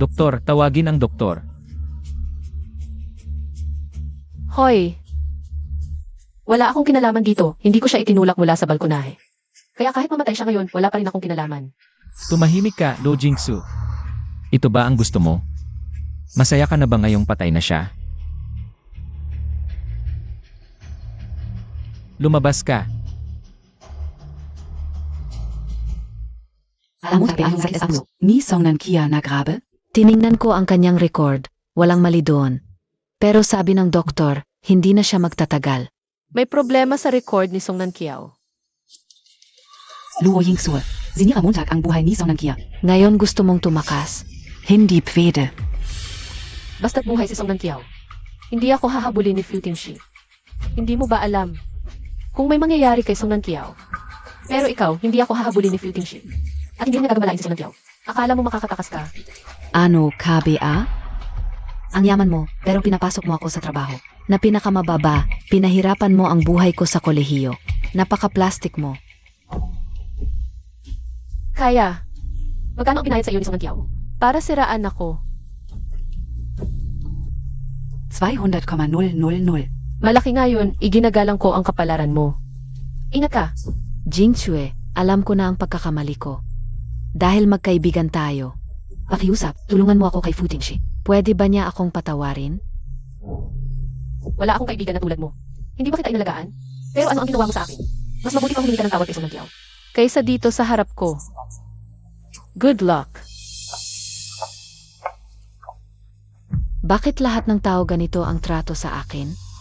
Doktor, tawagin ang doktor. Hoy! Wala akong kinalaman dito. Hindi ko siya itinulak mula sa balkonahe. Kaya kahit mamatay siya ngayon, wala pa rin akong kinalaman. Tumahimik ka, Do Jingsu. Ito ba ang gusto mo? Masaya ka na ba ngayong patay na siya? Lumabas ka. Alam mo sabi ang sakit ang ni Songnan Kia nagrabe? Tiningnan ko ang kanyang record, walang mali doon. Pero sabi ng doktor, hindi na siya magtatagal. May problema sa record ni Songnan Kiao. Luo Yingsu. Sinira Montag ang buhay ni Songnan Kia. Ngayon gusto mong tumakas. Hindi pwede. Basta't buhay si Songnan Kiao. Hindi ako hahabulin ni Footing Shi. Hindi mo ba alam kung may mangyayari kay Songnan Kiao? Pero ikaw, hindi ako hahabulin ni Footing Shi. At hindi mo nagagabalain si Songnan Kiao. Akala mo makakatakas ka? Ano, KBA? Ang yaman mo, pero pinapasok mo ako sa trabaho. Na pinakamababa, pinahirapan mo ang buhay ko sa kolehiyo. Napaka-plastic mo. Kaya, magkano ang binayad sa iyo ni Songnan Kiao? Para siraan ako. 200,000. Malaki nga yun, iginagalang ko ang kapalaran mo. Ingat ka. Jingchue, alam ko na ang pagkakamali ko. Dahil magkaibigan tayo. Pakiusap, tulungan mo ako kay Footing Shi. Pwede ba niya akong patawarin? Wala akong kaibigan na tulad mo. Hindi ba kita inalagaan? Pero ano ang ginawa mo sa akin? Mas mabuti pang humingi ka ng tawad kay Songnan Kiao. Kaysa dito sa harap ko. Good luck. Bakit lahat ng tao ganito ang trato sa akin?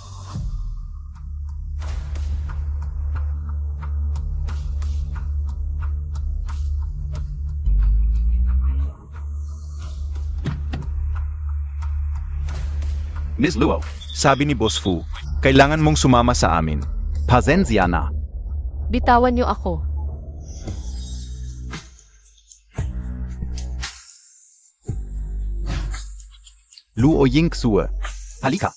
Miss Luo, sabi ni Boss Fu, kailangan mong sumama sa amin. Pasensya na. Bitawan niyo ako. Luo Yingsu. Halika.